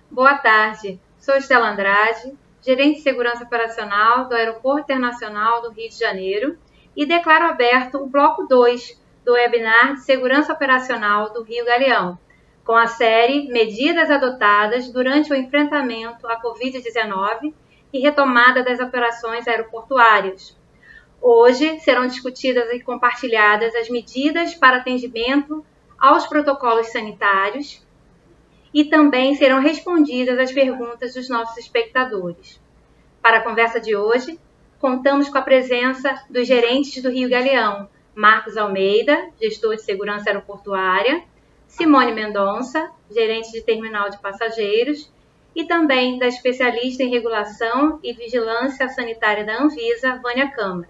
Boa tarde, sou Estela Andrade, gerente de segurança operacional do Aeroporto Internacional do Rio de Janeiro e declaro aberto o bloco 2 do webinar de segurança operacional do Rio Galeão, com a série Medidas adotadas durante o enfrentamento à Covid-19 e retomada das operações aeroportuárias. Hoje serão discutidas e compartilhadas as medidas para atendimento aos protocolos sanitários e também serão respondidas as perguntas dos nossos espectadores. Para a conversa de hoje, contamos com a presença dos gerentes do Rio Galeão, Marcos Almeida, gestor de segurança aeroportuária, Simone Mendonça, gerente de terminal de passageiros, e também da especialista em regulação e vigilância sanitária da Anvisa, Vânia Câmara.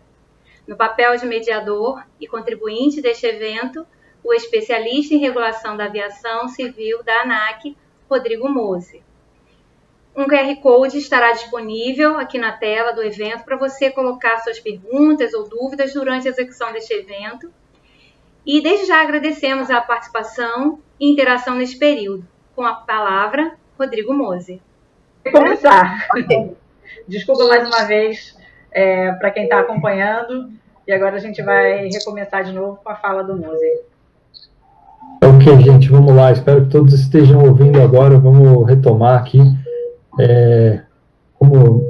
No papel de mediador e contribuinte deste evento, o especialista em regulação da aviação civil da ANAC, Rodrigo Mose. Um QR Code estará disponível aqui na tela do evento para você colocar suas perguntas ou dúvidas durante a execução deste evento. E desde já agradecemos a participação e interação neste período. Com a palavra, Rodrigo Mose. Começar. Desculpa mais uma vez para quem está acompanhando. E agora a gente vai recomeçar de novo com a fala do Mose. Ok, gente, vamos lá. Espero que todos estejam ouvindo agora. Vamos retomar aqui. Como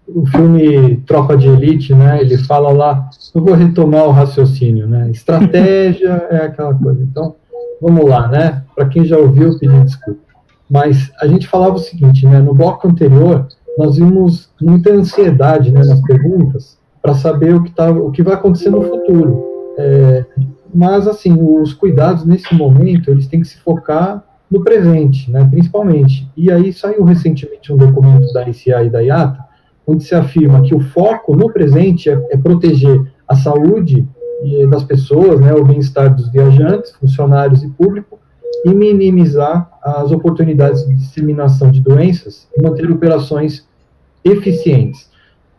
o filme Tropa de Elite, né? Ele fala lá, eu vou retomar o raciocínio, né? Estratégia é aquela coisa. Então, vamos lá, né? Para quem já ouviu, pedir desculpa. Mas a gente falava o seguinte, né? No bloco anterior, nós vimos muita ansiedade, né, nas perguntas para saber o que vai acontecer no futuro. Mas, assim, os cuidados nesse momento, eles têm que se focar no presente, né, principalmente. E aí saiu recentemente um documento da ICA e da IATA, onde se afirma que o foco no presente é proteger a saúde das pessoas, né, o bem-estar dos viajantes, funcionários e público, e minimizar as oportunidades de disseminação de doenças e manter operações eficientes.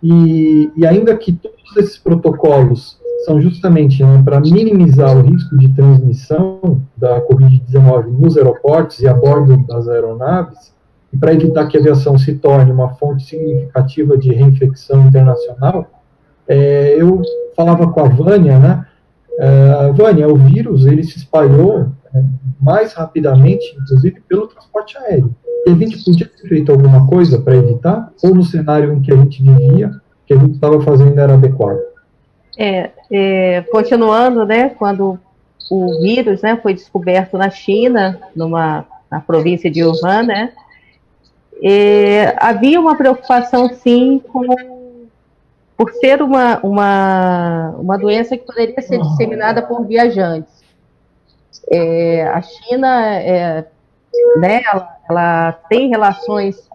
E ainda que todos esses protocolos são justamente, né, para minimizar o risco de transmissão da Covid-19 nos aeroportos e a bordo das aeronaves, e para evitar que a aviação se torne uma fonte significativa de reinfecção internacional, eu falava com a Vânia, né, Vânia, o vírus ele se espalhou mais rapidamente, inclusive, pelo transporte aéreo. E a gente podia ter feito alguma coisa para evitar, ou no cenário em que a gente vivia, que a gente estava fazendo era adequado? Continuando, né, quando o vírus, né, foi descoberto na China, na província de Wuhan, né, havia uma preocupação, sim, por ser uma doença que poderia ser disseminada por viajantes. A China, né, ela tem relações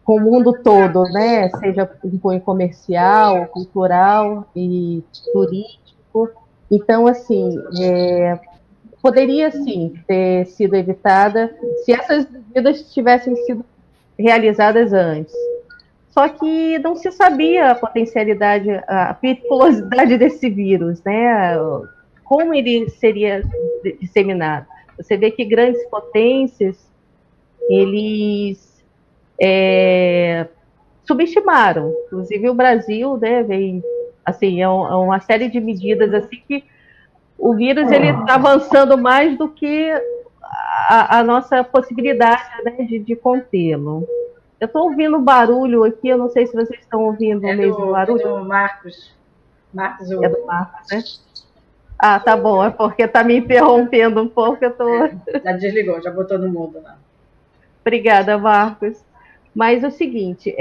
com o mundo todo, né, seja em cunho comercial, cultural e turístico. Então, assim, poderia, sim, ter sido evitada se essas medidas tivessem sido realizadas antes. Só que não se sabia a potencialidade, a periculosidade desse vírus, né, como ele seria disseminado. Você vê que grandes potências, eles subestimaram. Inclusive o Brasil, né, vem, assim, é uma série de medidas assim que o vírus ele está avançando mais do que a nossa possibilidade, né, de contê-lo. Eu estou ouvindo barulho aqui, eu não sei se vocês estão ouvindo o mesmo barulho. É do Marcos. É do Marcos, né? Ah, tá bom, é porque está me interrompendo um pouco, eu tô... Já desligou, já botou no mudo lá. Obrigada, Marcos. Mas é o seguinte,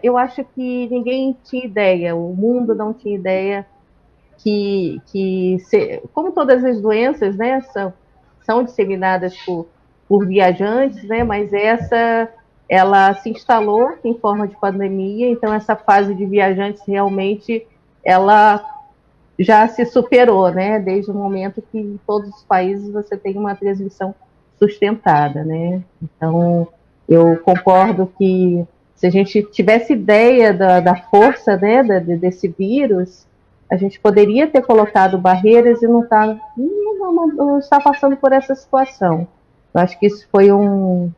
eu acho que ninguém tinha ideia, o mundo não tinha ideia como todas as doenças, né, são disseminadas por viajantes, né, mas ela se instalou em forma de pandemia, então essa fase de viajantes realmente, ela já se superou, né, desde o momento que em todos os países você tem uma transmissão sustentada, né, então eu concordo que se a gente tivesse ideia da força, né, desse vírus, a gente poderia ter colocado barreiras e não está passando por essa situação. Eu acho que isso foi um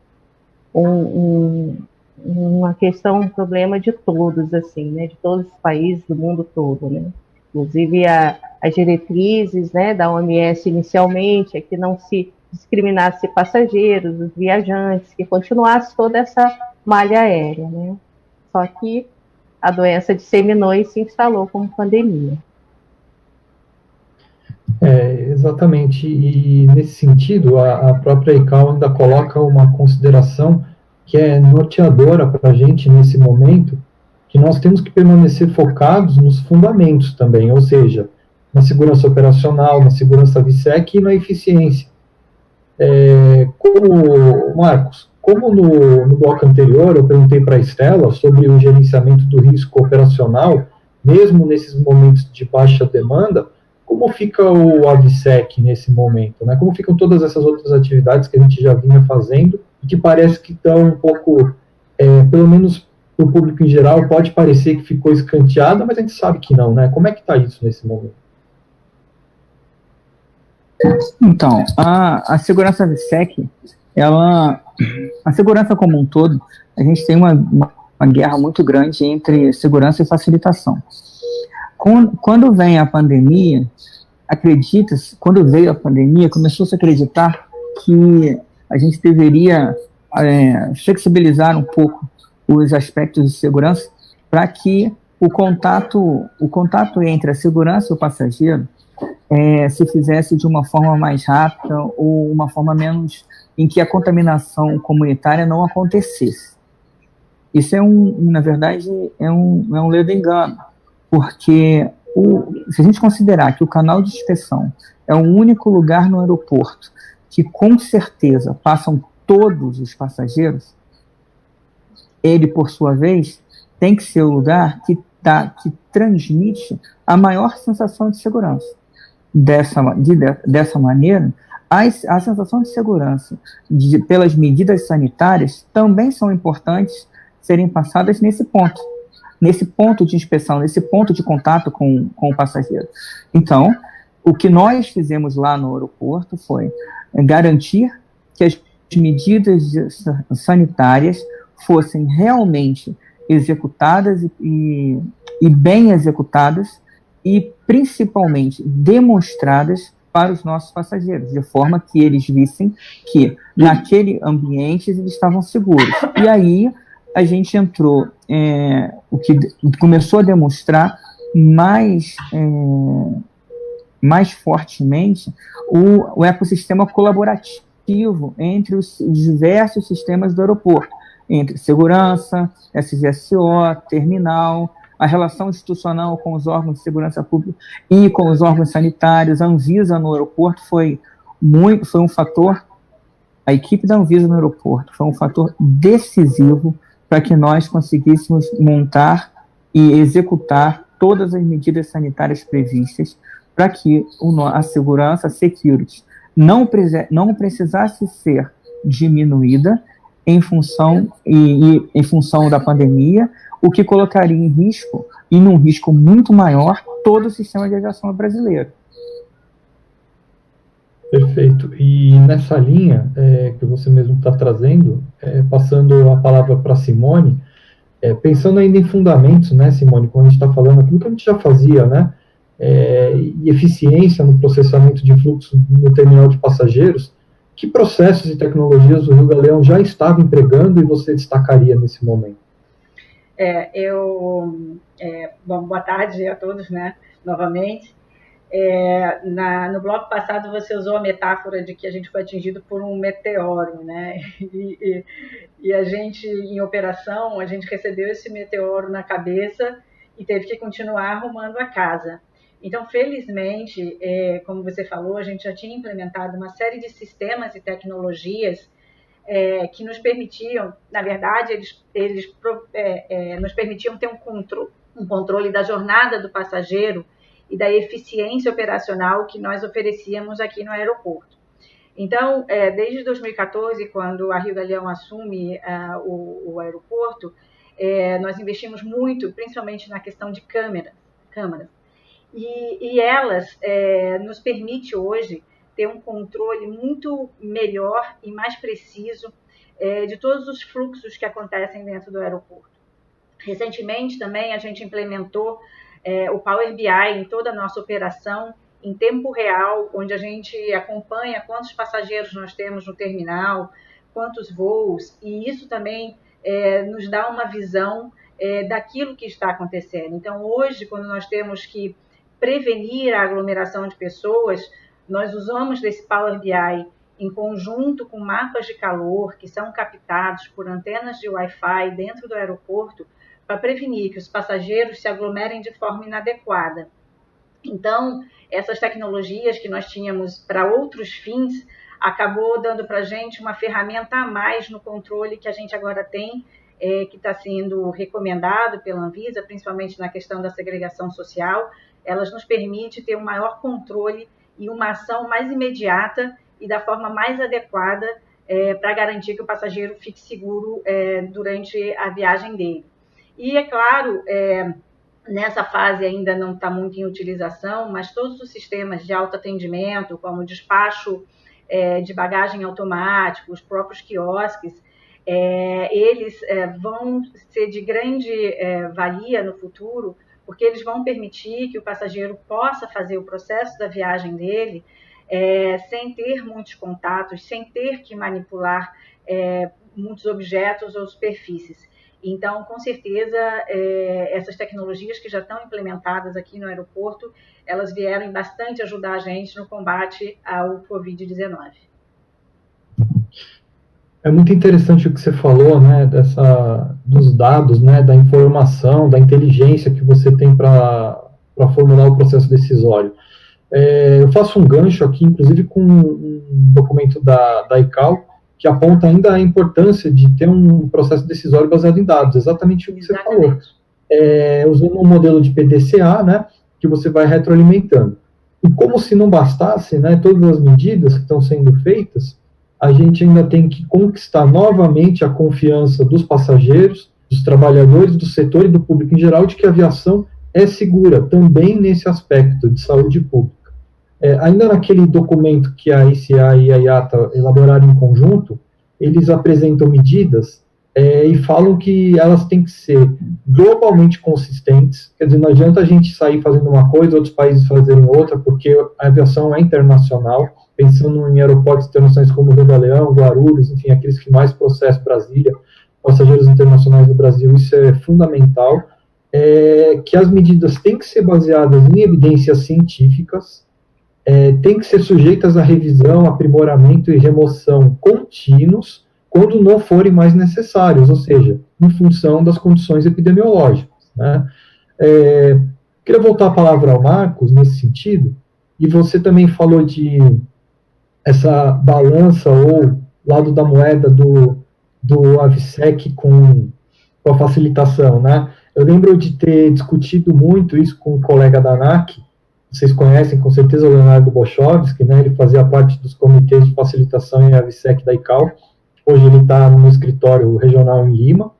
uma questão, um problema de todos, assim, né, de todos os países do mundo todo, né. Inclusive as diretrizes, né, da OMS inicialmente é que não se discriminasse passageiros, os viajantes, que continuasse toda essa malha aérea, né. Só que a doença disseminou e se instalou como pandemia. Exatamente. E nesse sentido, a própria ICAO ainda coloca uma consideração que é norteadora para a gente nesse momento, que nós temos que permanecer focados nos fundamentos também, ou seja, na segurança operacional, na segurança VSEC e na eficiência. Como no bloco anterior eu perguntei para a Estela sobre o gerenciamento do risco operacional, mesmo nesses momentos de baixa demanda, como fica o AVSEC nesse momento, né? Como ficam todas essas outras atividades que a gente já vinha fazendo e que parece que estão um pouco, pelo menos para o público em geral, pode parecer que ficou escanteada, mas a gente sabe que não, né? Como é que está isso nesse momento? Então, a segurança AVSEC, a segurança como um todo, a gente tem uma guerra muito grande entre segurança e facilitação. Quando vem a pandemia, quando veio a pandemia, começou-se a acreditar que a gente deveria flexibilizar um pouco os aspectos de segurança para que o contato entre a segurança e o passageiro se fizesse de uma forma mais rápida ou uma forma menos em que a contaminação comunitária não acontecesse. Isso na verdade, é um ledo engano, porque se a gente considerar que o canal de inspeção é o único lugar no aeroporto que com certeza passam todos os passageiros, ele, por sua vez, tem que ser o lugar que transmite a maior sensação de segurança. Dessa maneira, a sensação de segurança pelas medidas sanitárias também são importantes serem passadas nesse ponto de inspeção, nesse ponto de contato com o passageiro. Então, o que nós fizemos lá no aeroporto foi garantir que as medidas sanitárias fossem realmente executadas e bem executadas e, principalmente, demonstradas para os nossos passageiros, de forma que eles vissem que, naquele ambiente, eles estavam seguros. E aí, a gente entrou, o que começou a demonstrar mais fortemente o ecossistema colaborativo entre os diversos sistemas do aeroporto, entre segurança, SGSO, terminal, a relação institucional com os órgãos de segurança pública e com os órgãos sanitários. A Anvisa no aeroporto foi um fator, a equipe da Anvisa no aeroporto foi um fator decisivo para que nós conseguíssemos montar e executar todas as medidas sanitárias previstas para que a segurança, a security, não precisasse ser diminuída em função da pandemia, o que colocaria em risco, e num risco muito maior, todo o sistema de aviação brasileiro. Perfeito. E nessa linha que você mesmo está trazendo, passando a palavra para a Simone, pensando ainda em fundamentos, né, Simone, quando a gente está falando aquilo que a gente já fazia, né, e eficiência no processamento de fluxo no terminal de passageiros, que processos e tecnologias o Rio Galeão já estava empregando e você destacaria nesse momento? Bom, boa tarde a todos, né, novamente. No bloco passado você usou a metáfora de que a gente foi atingido por um meteoro, né? E a gente, em operação, a gente recebeu esse meteoro na cabeça e teve que continuar arrumando a casa. Então, felizmente, como você falou, a gente já tinha implementado uma série de sistemas e tecnologias que nos permitiam, na verdade, eles nos permitiam ter um controle da jornada do passageiro e da eficiência operacional que nós oferecíamos aqui no aeroporto. Então, desde 2014, quando a Rio Galeão assume o aeroporto, nós investimos muito, principalmente na questão de câmeras. E elas nos permitem hoje ter um controle muito melhor e mais preciso de todos os fluxos que acontecem dentro do aeroporto. Recentemente também a gente implementou o Power BI em toda a nossa operação, em tempo real, onde a gente acompanha quantos passageiros nós temos no terminal, quantos voos, e isso também nos dá uma visão daquilo que está acontecendo. Então, hoje, quando nós temos que prevenir a aglomeração de pessoas, nós usamos desse Power BI em conjunto com mapas de calor que são captados por antenas de Wi-Fi dentro do aeroporto para prevenir que os passageiros se aglomerem de forma inadequada. Então, essas tecnologias que nós tínhamos para outros fins acabou dando para a gente uma ferramenta a mais no controle que a gente agora tem, que está sendo recomendado pela Anvisa, principalmente na questão da segregação social. Elas nos permitem ter um maior controle e uma ação mais imediata e da forma mais adequada para garantir que o passageiro fique seguro durante a viagem dele. E, é claro, nessa fase ainda não está muito em utilização, mas todos os sistemas de autoatendimento, como o despacho de bagagem automático, os próprios quiosques, eles vão ser de grande valia no futuro, porque eles vão permitir que o passageiro possa fazer o processo da viagem dele sem ter muitos contatos, sem ter que manipular muitos objetos ou superfícies. Então, com certeza, essas tecnologias que já estão implementadas aqui no aeroporto, elas vieram bastante ajudar a gente no combate ao Covid-19. É muito interessante o que você falou, né, dos dados, né, da informação, da inteligência que você tem para formular o processo decisório. Eu faço um gancho aqui, inclusive, com um documento da ICAO, que aponta ainda a importância de ter um processo decisório baseado em dados, exatamente o que você falou. Usando um modelo de PDCA, né, que você vai retroalimentando. E como se não bastasse, né, todas as medidas que estão sendo feitas, a gente ainda tem que conquistar novamente a confiança dos passageiros, dos trabalhadores, do setor e do público em geral, de que a aviação é segura, também nesse aspecto de saúde pública. Ainda naquele documento que a ICA e a IATA elaboraram em conjunto, eles apresentam medidas e falam que elas têm que ser globalmente consistentes, quer dizer, não adianta a gente sair fazendo uma coisa, outros países fazerem outra, porque a aviação é internacional, pensando em aeroportos internacionais como Rio de Leão, Guarulhos, enfim, aqueles que mais processam Brasília, passageiros internacionais do Brasil, isso é fundamental, que as medidas têm que ser baseadas em evidências científicas, têm que ser sujeitas a revisão, aprimoramento e remoção contínuos, quando não forem mais necessários, ou seja, em função das condições epidemiológicas, né? Queria voltar a palavra ao Marcos, nesse sentido, e você também falou de essa balança ou lado da moeda do AVSEC com a facilitação, né? Eu lembro de ter discutido muito isso com um colega da ANAC, vocês conhecem com certeza o Leonardo Bochowski, né? Ele fazia parte dos comitês de facilitação em AVSEC da ICAO, hoje ele está no escritório regional em Lima,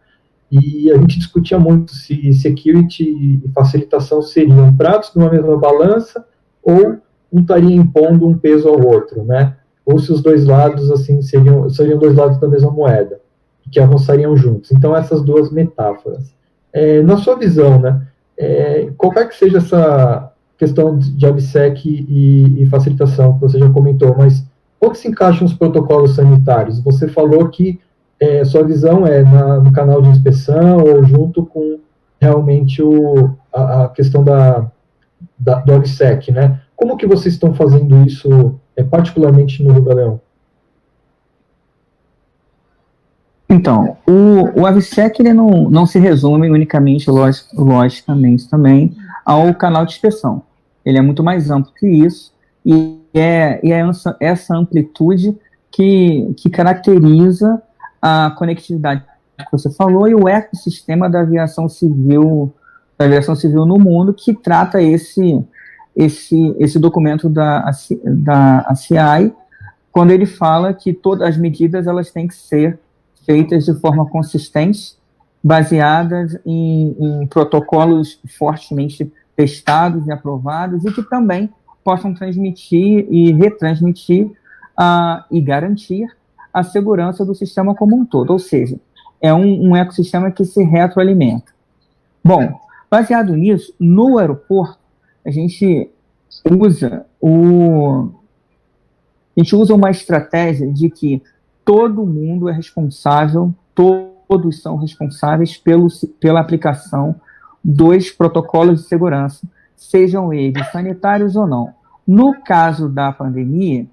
e a gente discutia muito se security e facilitação seriam pratos numa mesma balança ou um estaria impondo um peso ao outro, né? Ou se os dois lados assim seriam dois lados da mesma moeda, que avançariam juntos. Então, essas duas metáforas. Na sua visão, né? Qualquer que seja essa questão de AVSEC e facilitação, que você já comentou, mas onde se encaixam os protocolos sanitários? Você falou que sua visão é no canal de inspeção ou junto com realmente a questão do AVSEC, né? Como que vocês estão fazendo isso, particularmente no Rio de Leão? Então, o AVSEC ele não se resume unicamente, logicamente, também ao canal de inspeção. Ele é muito mais amplo que isso, e é essa amplitude que caracteriza a conectividade que você falou e o ecossistema da aviação civil no mundo, que trata esse documento da ACI, quando ele fala que todas as medidas elas têm que ser feitas de forma consistente, baseadas em protocolos fortemente testados e aprovados, e que também possam transmitir e retransmitir e garantir a segurança do sistema como um todo, ou seja, é um ecossistema que se retroalimenta. Bom, baseado nisso, no aeroporto, a gente usa uma estratégia de que todo mundo é responsável, todos são responsáveis pela aplicação dos protocolos de segurança, sejam eles sanitários ou não. No caso da pandemia,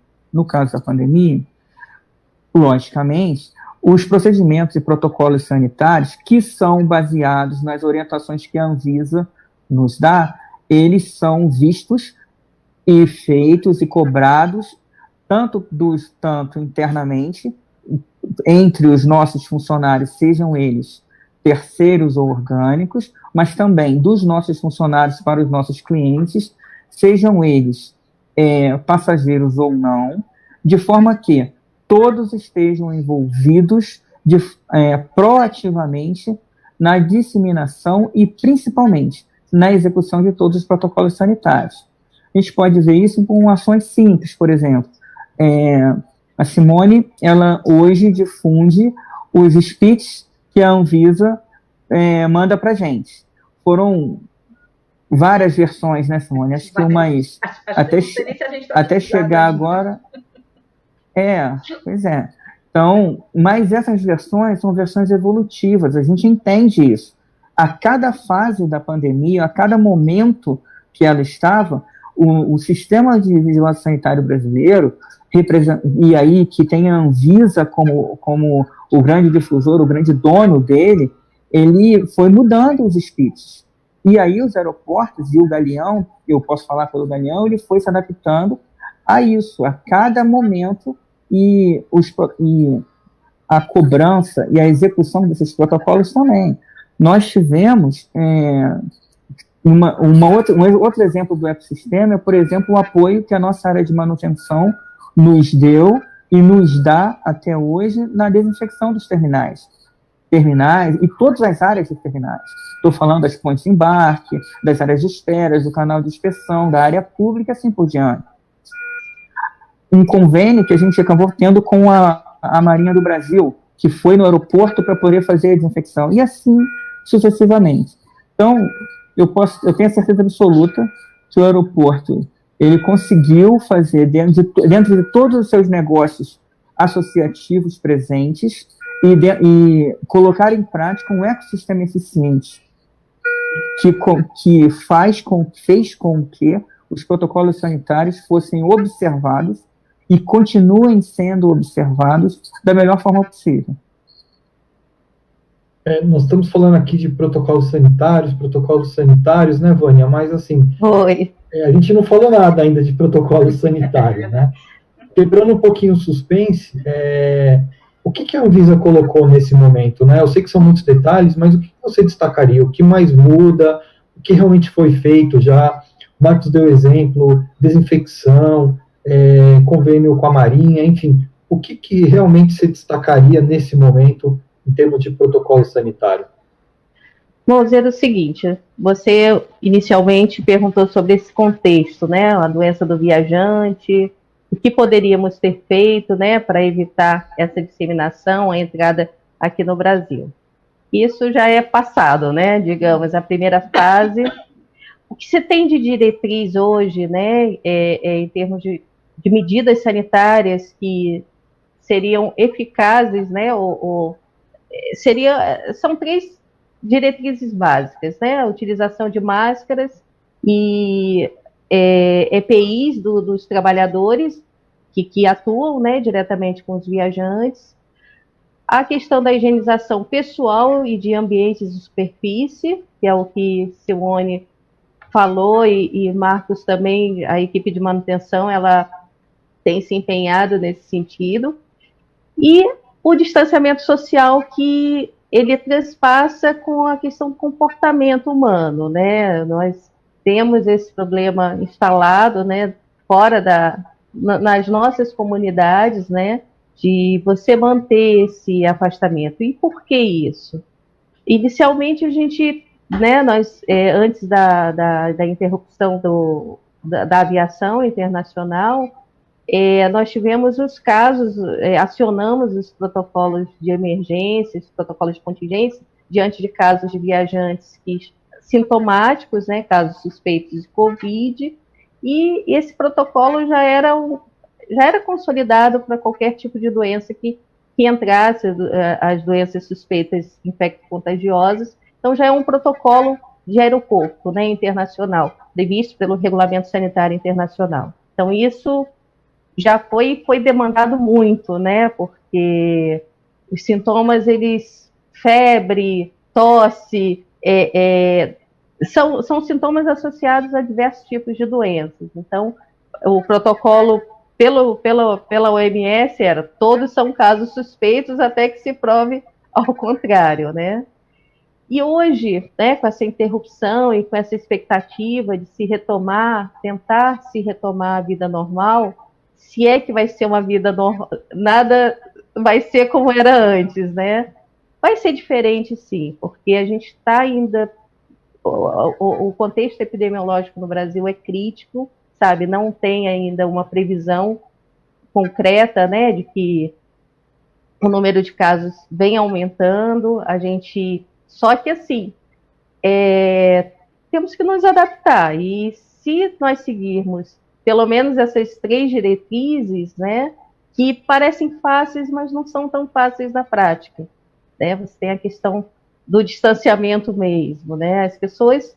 logicamente, os procedimentos e protocolos sanitários que são baseados nas orientações que a Anvisa nos dá, eles são vistos e feitos e cobrados tanto internamente, entre os nossos funcionários, sejam eles terceiros ou orgânicos, mas também dos nossos funcionários para os nossos clientes, sejam eles passageiros ou não, de forma que todos estejam envolvidos proativamente na disseminação e, principalmente, na execução de todos os protocolos sanitários. A gente pode ver isso com ações simples, por exemplo. A Simone, ela hoje difunde os speeches que a Anvisa manda para a gente. Foram várias versões, né, Simone? Acho que umas... Até chegar agora... Pois é. Então, mas essas versões são versões evolutivas, a gente entende isso. A cada fase da pandemia, a cada momento que ela estava, o sistema de vigilância sanitário brasileiro, e aí que tem a Anvisa como o grande difusor, o grande dono dele, ele foi mudando os speeches. E aí os aeroportos e o Galeão, eu posso falar pelo Galeão, ele foi se adaptando a isso, a cada momento, e a cobrança e a execução desses protocolos também. Nós tivemos um outro exemplo do ecossistema, por exemplo, o apoio que a nossa área de manutenção nos deu e nos dá até hoje na desinfecção dos terminais e todas as áreas dos terminais. Estou falando das pontes de embarque, das áreas de espera, do canal de inspeção, da área pública, assim por diante. Um convênio que a gente acabou tendo com a Marinha do Brasil, que foi no aeroporto para poder fazer a desinfecção, e assim sucessivamente. Então, eu tenho a certeza absoluta que o aeroporto ele conseguiu fazer, dentro de todos os seus negócios associativos presentes, e colocar em prática um ecossistema eficiente que fez com que os protocolos sanitários fossem observados e continuem sendo observados da melhor forma possível. Nós estamos falando aqui de protocolos sanitários, né, Vânia? Mas, assim, Oi. A gente não falou nada ainda de protocolo sanitário, né? Quebrando um pouquinho o suspense, o que a Anvisa colocou nesse momento, né? Eu sei que são muitos detalhes, mas o que você destacaria? O que mais muda? O que realmente foi feito já? O Marcos deu exemplo, desinfecção, convênio com a Marinha, enfim. O que realmente você destacaria nesse momento em termos de protocolo sanitário? Vou dizer o seguinte, você inicialmente perguntou sobre esse contexto, né? A doença do viajante, o que poderíamos ter feito, né, para evitar essa disseminação, a entrada aqui no Brasil. Isso já é passado, né? Digamos, a primeira fase. O que se tem de diretriz hoje, né, em termos de medidas sanitárias que seriam eficazes, né, são 3 diretrizes básicas, né, a utilização de máscaras e EPIs dos trabalhadores que atuam, né, diretamente com os viajantes, a questão da higienização pessoal e de ambientes de superfície, que é o que Simone falou, e Marcos também, a equipe de manutenção, ela tem se empenhado nesse sentido, e o distanciamento social que ele transpassa com a questão do comportamento humano, né? Nós temos esse problema instalado, né, nas nossas comunidades, né, de você manter esse afastamento. E por que isso? Inicialmente, a gente, né, nós, antes da interrupção da aviação internacional, nós tivemos os casos, acionamos os protocolos de emergência, os protocolos de contingência, diante de casos de viajantes sintomáticos, né, casos suspeitos de Covid, e esse protocolo já era consolidado para qualquer tipo de doença que entrasse, as doenças suspeitas infecto-contagiosas. Então, já é um protocolo de aeroporto, né, internacional, previsto pelo Regulamento Sanitário Internacional. Então, isso já foi demandado muito, né, porque os sintomas, febre, tosse, são sintomas associados a diversos tipos de doenças. Então, o protocolo pela OMS todos são casos suspeitos até que se prove ao contrário, né? E hoje, né, com essa interrupção e com essa expectativa de tentar se retomar a vida normal, se é que vai ser uma vida normal, nada vai ser como era antes, né? Vai ser diferente, sim, porque a gente está ainda... O contexto epidemiológico no Brasil é crítico, sabe? Não tem ainda uma previsão concreta, né, de que o número de casos vem aumentando. Só que, assim, temos que nos adaptar. E se nós seguirmos pelo menos essas 3 diretrizes, né, que parecem fáceis, mas não são tão fáceis na prática, né? Você tem a questão do distanciamento mesmo, né? As pessoas,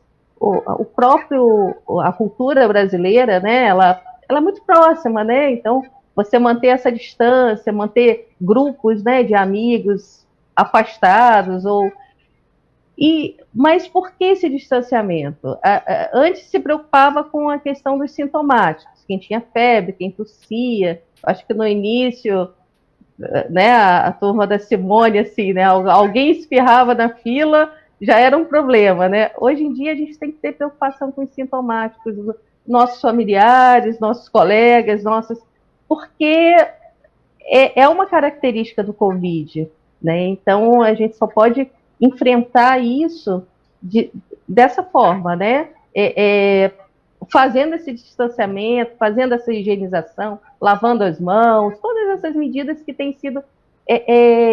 a cultura brasileira, né, ela é muito próxima, né? Então, você manter essa distância, manter grupos, né, de amigos afastados, mas por que esse distanciamento? Antes se preocupava com a questão dos sintomáticos, quem tinha febre, quem tossia. Acho que no início, né, a turma da Simone, assim, né, alguém espirrava na fila, já era um problema, né? Hoje em dia a gente tem que ter preocupação com os sintomáticos, nossos familiares, nossos colegas, porque é uma característica do Covid, né? Então a gente só pode enfrentar isso dessa forma, né? Fazendo esse distanciamento, fazendo essa higienização, lavando as mãos, todas essas medidas que têm sido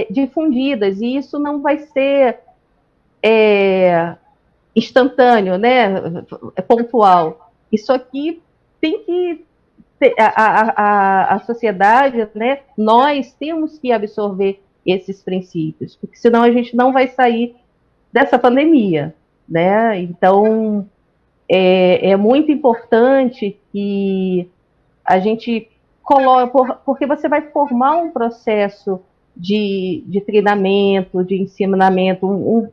difundidas, e isso não vai ser instantâneo, né? Pontual. Isso aqui tem que a sociedade, né? Nós temos que absorver esses princípios, porque senão a gente não vai sair dessa pandemia, né? Então é muito importante que a gente coloque, porque você vai formar um processo de treinamento, de ensinamento,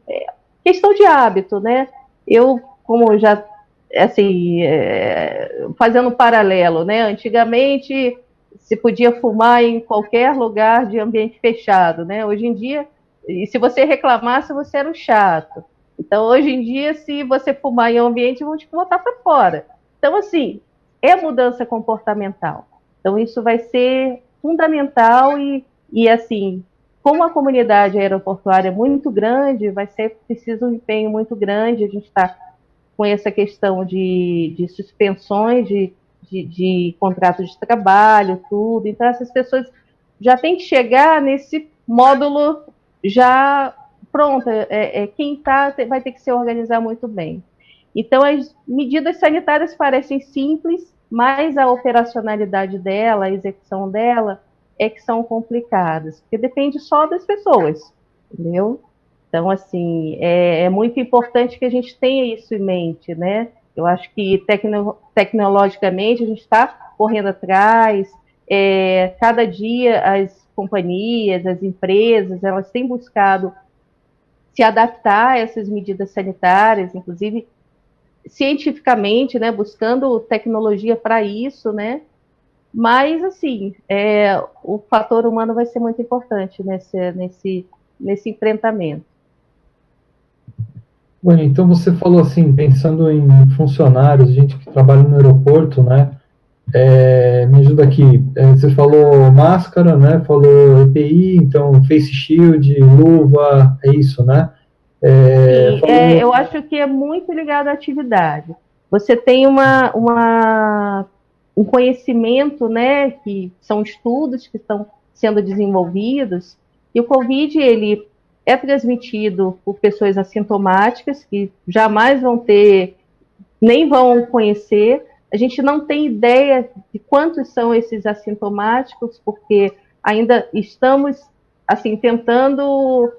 questão de hábito, né? Eu, como já, assim, fazendo um paralelo, né? Antigamente se podia fumar em qualquer lugar de ambiente fechado, né? Hoje em dia, e se você reclamasse, você era um chato. Então, hoje em dia, se você fumar em um ambiente, vão te botar para fora. Então, assim, é mudança comportamental. Então, isso vai ser fundamental e assim, como a comunidade aeroportuária é muito grande, vai ser preciso um empenho muito grande. A gente está com essa questão de suspensões de contratos de trabalho, tudo. Então, essas pessoas já têm que chegar nesse módulo já pronto. Quem vai ter que se organizar muito bem. Então, as medidas sanitárias parecem simples, mas a operacionalidade dela, a execução dela, é que são complicadas, porque depende só das pessoas, entendeu? Então, assim, é muito importante que a gente tenha isso em mente, né? Eu acho que tecnologicamente a gente está correndo atrás, cada dia as companhias, as empresas, elas têm buscado se adaptar a essas medidas sanitárias, inclusive cientificamente, né, buscando tecnologia para isso, né? Mas, assim, o fator humano vai ser muito importante nesse enfrentamento. Bom, então você falou assim, pensando em funcionários, gente que trabalha no aeroporto, né? Me ajuda aqui. Você falou máscara, né? Falou EPI, então face shield, luva, é isso, né? Sim, eu acho que é muito ligado à atividade. Você tem um conhecimento, né, que são estudos que estão sendo desenvolvidos, e o Covid, ele é transmitido por pessoas assintomáticas, que jamais vão ter, nem vão conhecer. A gente não tem ideia de quantos são esses assintomáticos, porque ainda estamos, assim, tentando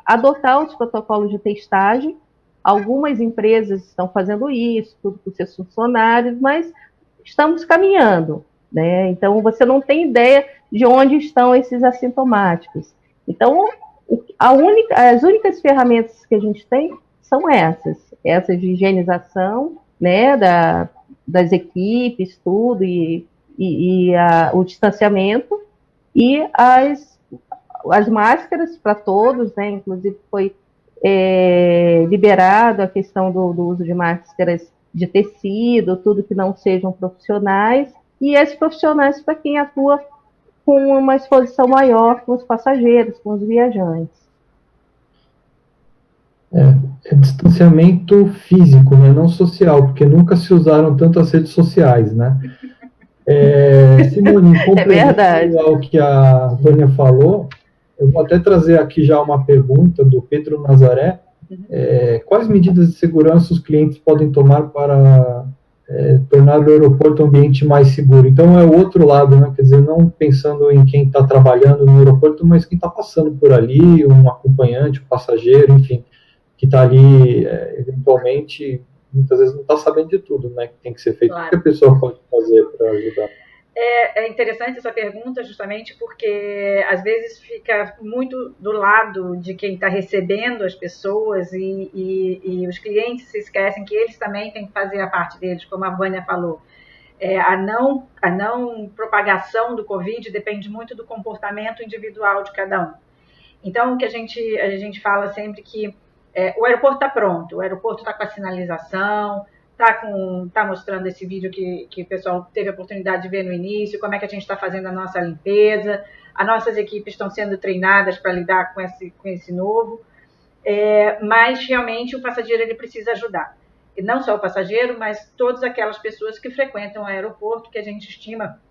adotar os protocolos de testagem. Algumas empresas estão fazendo isso, tudo com seus funcionários, mas estamos caminhando, né? Então, você não tem ideia de onde estão esses assintomáticos. Então, as únicas ferramentas que a gente tem são essas de higienização, né, das equipes, tudo, o distanciamento, e as máscaras para todos, né? Inclusive foi liberado a questão do uso de máscaras de tecido, tudo que não sejam profissionais, e as profissionais para quem atua com uma exposição maior com os passageiros, com os viajantes. É distanciamento físico, né, não social, porque nunca se usaram tanto as redes sociais, né? Simone, complementando ao que a Vânia falou, eu vou até trazer aqui já uma pergunta do Pedro Nazaré. Quais medidas de segurança os clientes podem tomar para tornar o aeroporto um ambiente mais seguro? Então, é o outro lado, né? Quer dizer, não pensando em quem está trabalhando no aeroporto, mas quem está passando por ali, um acompanhante, um passageiro, enfim, que está ali, eventualmente, muitas vezes não está sabendo de tudo, né, que tem que ser feito. Claro. O que a pessoa pode fazer para ajudar? É interessante essa pergunta, justamente porque às vezes fica muito do lado de quem está recebendo as pessoas e os clientes se esquecem que eles também têm que fazer a parte deles, como a Vânia falou. A não propagação do Covid depende muito do comportamento individual de cada um. Então, o que a gente fala sempre que o aeroporto está pronto, o aeroporto está com a sinalização, está mostrando esse vídeo que o pessoal teve a oportunidade de ver no início, como é que a gente está fazendo a nossa limpeza, as nossas equipes estão sendo treinadas para lidar com esse novo, mas realmente o passageiro ele precisa ajudar. E não só o passageiro, mas todas aquelas pessoas que frequentam o aeroporto, que a gente estima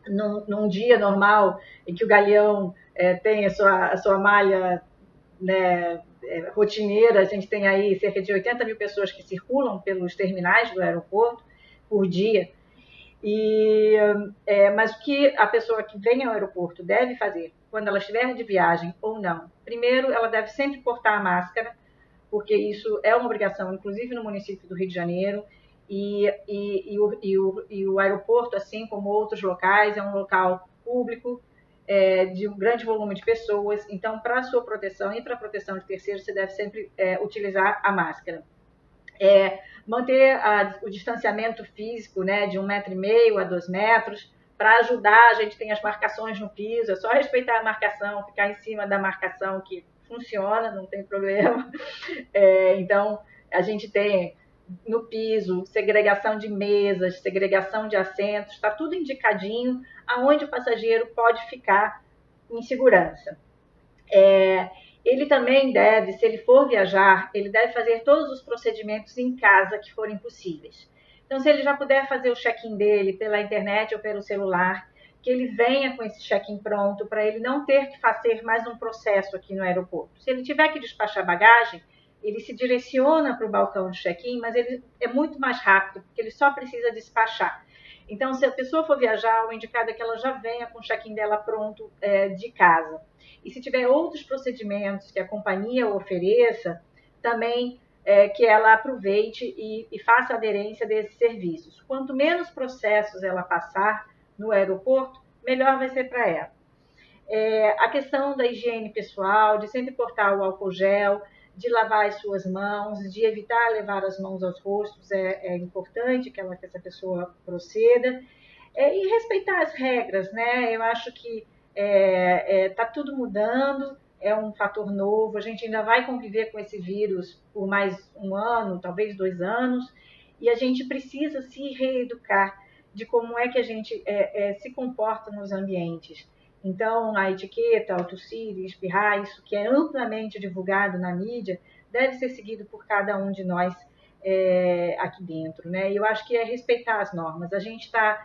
num dia normal, em que o Galeão tem a sua malha, né, rotineira, a gente tem aí cerca de 80 mil pessoas que circulam pelos terminais do aeroporto por dia. Mas o que a pessoa que vem ao aeroporto deve fazer quando ela estiver de viagem ou não? Primeiro, ela deve sempre portar a máscara, porque isso é uma obrigação, inclusive no município do Rio de Janeiro, e o aeroporto, assim como outros locais, é um local público, de um grande volume de pessoas. Então, para a sua proteção e para a proteção de terceiros, você deve sempre utilizar a máscara. Manter o distanciamento físico, né, de 1,5 m a 2 metros, para ajudar. A gente tem as marcações no piso, é só respeitar a marcação, ficar em cima da marcação que funciona, não tem problema. Então, a gente tem no piso, segregação de mesas, segregação de assentos, está tudo indicadinho aonde o passageiro pode ficar em segurança. Ele também deve, se ele for viajar, ele deve fazer todos os procedimentos em casa que forem possíveis. Então, se ele já puder fazer o check-in dele pela internet ou pelo celular, que ele venha com esse check-in pronto, para ele não ter que fazer mais um processo aqui no aeroporto. Se ele tiver que despachar bagagem, ele se direciona para o balcão de check-in, mas ele é muito mais rápido, porque ele só precisa despachar. Então, se a pessoa for viajar, o indicado é que ela já venha com o check-in dela pronto de casa. E se tiver outros procedimentos que a companhia ofereça, também que ela aproveite e faça aderência desses serviços. Quanto menos processos ela passar no aeroporto, melhor vai ser para ela. A questão da higiene pessoal, de sempre portar o álcool gel, de lavar as suas mãos, de evitar levar as mãos aos rostos, é importante que essa pessoa proceda, e respeitar as regras, né? Eu acho que está tudo mudando, é um fator novo, a gente ainda vai conviver com esse vírus por mais 1 ano, talvez 2 anos, e a gente precisa se reeducar de como é que a gente se comporta nos ambientes. Então, a etiqueta, ao tossir e espirrar, isso que é amplamente divulgado na mídia, deve ser seguido por cada um de nós aqui dentro, né? E eu acho que é respeitar as normas. A gente está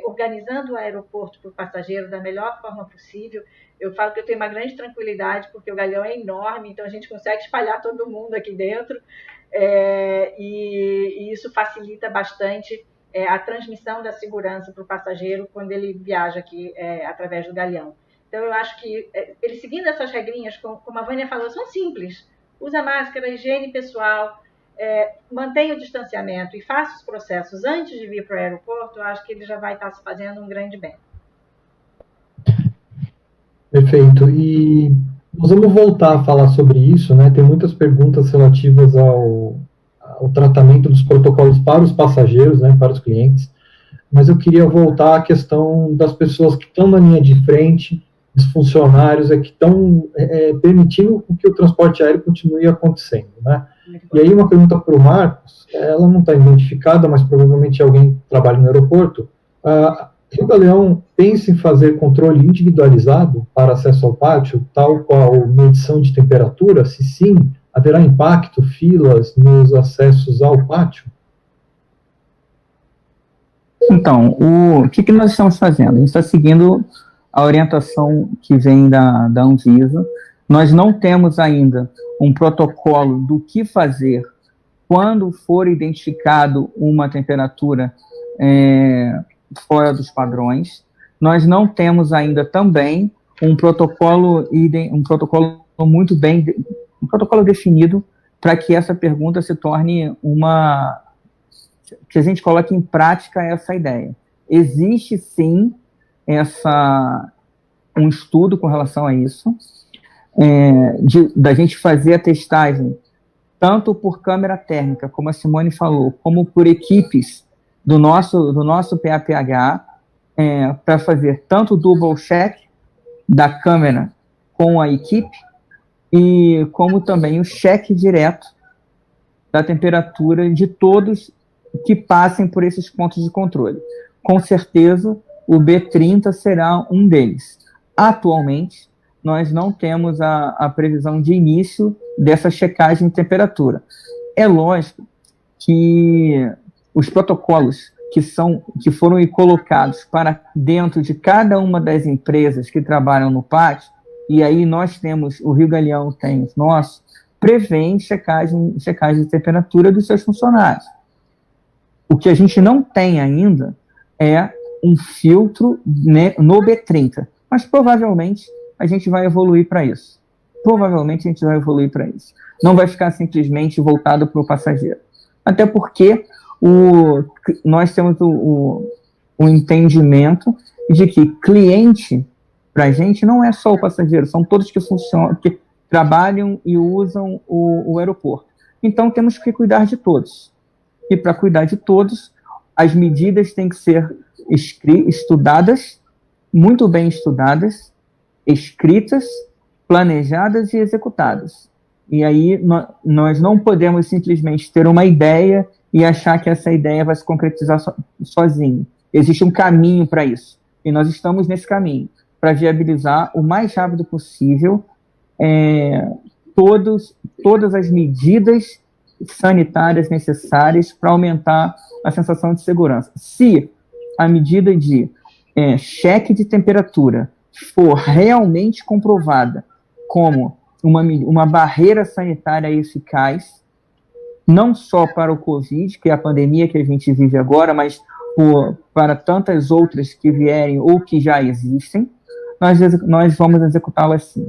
organizando o aeroporto para o passageiro da melhor forma possível. Eu falo que eu tenho uma grande tranquilidade, porque o Galeão é enorme, então a gente consegue espalhar todo mundo aqui dentro, e isso facilita bastante a transmissão da segurança para o passageiro quando ele viaja aqui através do Galeão. Então, eu acho que ele seguindo essas regrinhas, como a Vânia falou, são simples. Usa máscara, higiene pessoal, mantenha o distanciamento e faça os processos antes de vir para o aeroporto, eu acho que ele já vai estar se fazendo um grande bem. Perfeito. E nós vamos voltar a falar sobre isso, né? Tem muitas perguntas relativas ao tratamento dos protocolos para os passageiros, né, para os clientes, mas eu queria voltar à questão das pessoas que estão na linha de frente, dos funcionários que estão permitindo que o transporte aéreo continue acontecendo, né? E aí uma pergunta para o Marcos, ela não está identificada, mas provavelmente alguém trabalha no aeroporto. Rio Galeão pensa em fazer controle individualizado para acesso ao pátio, tal qual medição de temperatura? Se sim, haverá impacto, filas nos acessos ao pátio? Então, o que nós estamos fazendo? A gente está seguindo a orientação que vem da Anvisa. Nós não temos ainda um protocolo do que fazer quando for identificado uma temperatura fora dos padrões. Nós não temos ainda também um protocolo muito bem, um protocolo definido para que essa pergunta se torne que a gente coloque em prática essa ideia. Existe sim um estudo com relação a isso, da gente fazer a testagem tanto por câmera térmica, como a Simone falou, como por equipes do nosso PAPH, para fazer tanto o double check da câmera com a equipe, e como também o cheque direto da temperatura de todos que passem por esses pontos de controle. Com certeza, o B30 será um deles. Atualmente, nós não temos a previsão de início dessa checagem de temperatura. É lógico que os protocolos que foram colocados para dentro de cada uma das empresas que trabalham no pátio, e aí nós temos, o Rio Galeão tem os nossos, prevêem checagem de temperatura dos seus funcionários. O que a gente não tem ainda é um filtro no B30, mas provavelmente a gente vai evoluir para isso. Não vai ficar simplesmente voltado para o passageiro. Até porque nós temos o entendimento de que cliente, para a gente, não é só o passageiro, são todos que trabalham e usam o aeroporto. Então, temos que cuidar de todos. E para cuidar de todos, as medidas têm que ser estudadas, muito bem estudadas, escritas, planejadas e executadas. E aí nós não podemos simplesmente ter uma ideia e achar que essa ideia vai se concretizar sozinho. Existe um caminho para isso. E nós estamos nesse caminho, para viabilizar o mais rápido possível todas as medidas sanitárias necessárias para aumentar a sensação de segurança. Se a medida de cheque de temperatura for realmente comprovada como uma barreira sanitária eficaz, não só para o Covid, que é a pandemia que a gente vive agora, mas para tantas outras que vierem ou que já existem, nós vamos executá-las sim.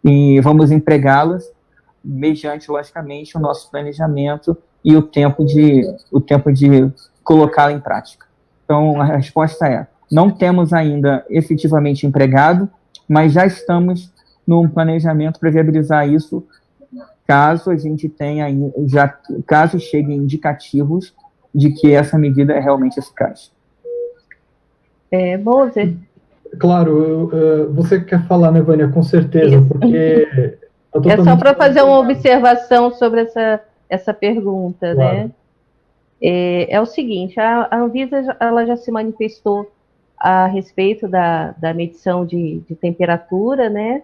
E vamos empregá-las mediante, logicamente, o nosso planejamento e o tempo de colocá-la em prática. Então, a resposta é: não temos ainda efetivamente empregado, mas já estamos num planejamento para viabilizar isso, caso a gente tenha, caso cheguem indicativos de que essa medida é realmente eficaz. Moser. Claro, você quer falar, né, Vânia? Com certeza, porque... É só para fazer uma observação sobre essa pergunta, claro, né? É o seguinte, a Anvisa ela já se manifestou a respeito da medição de temperatura, né?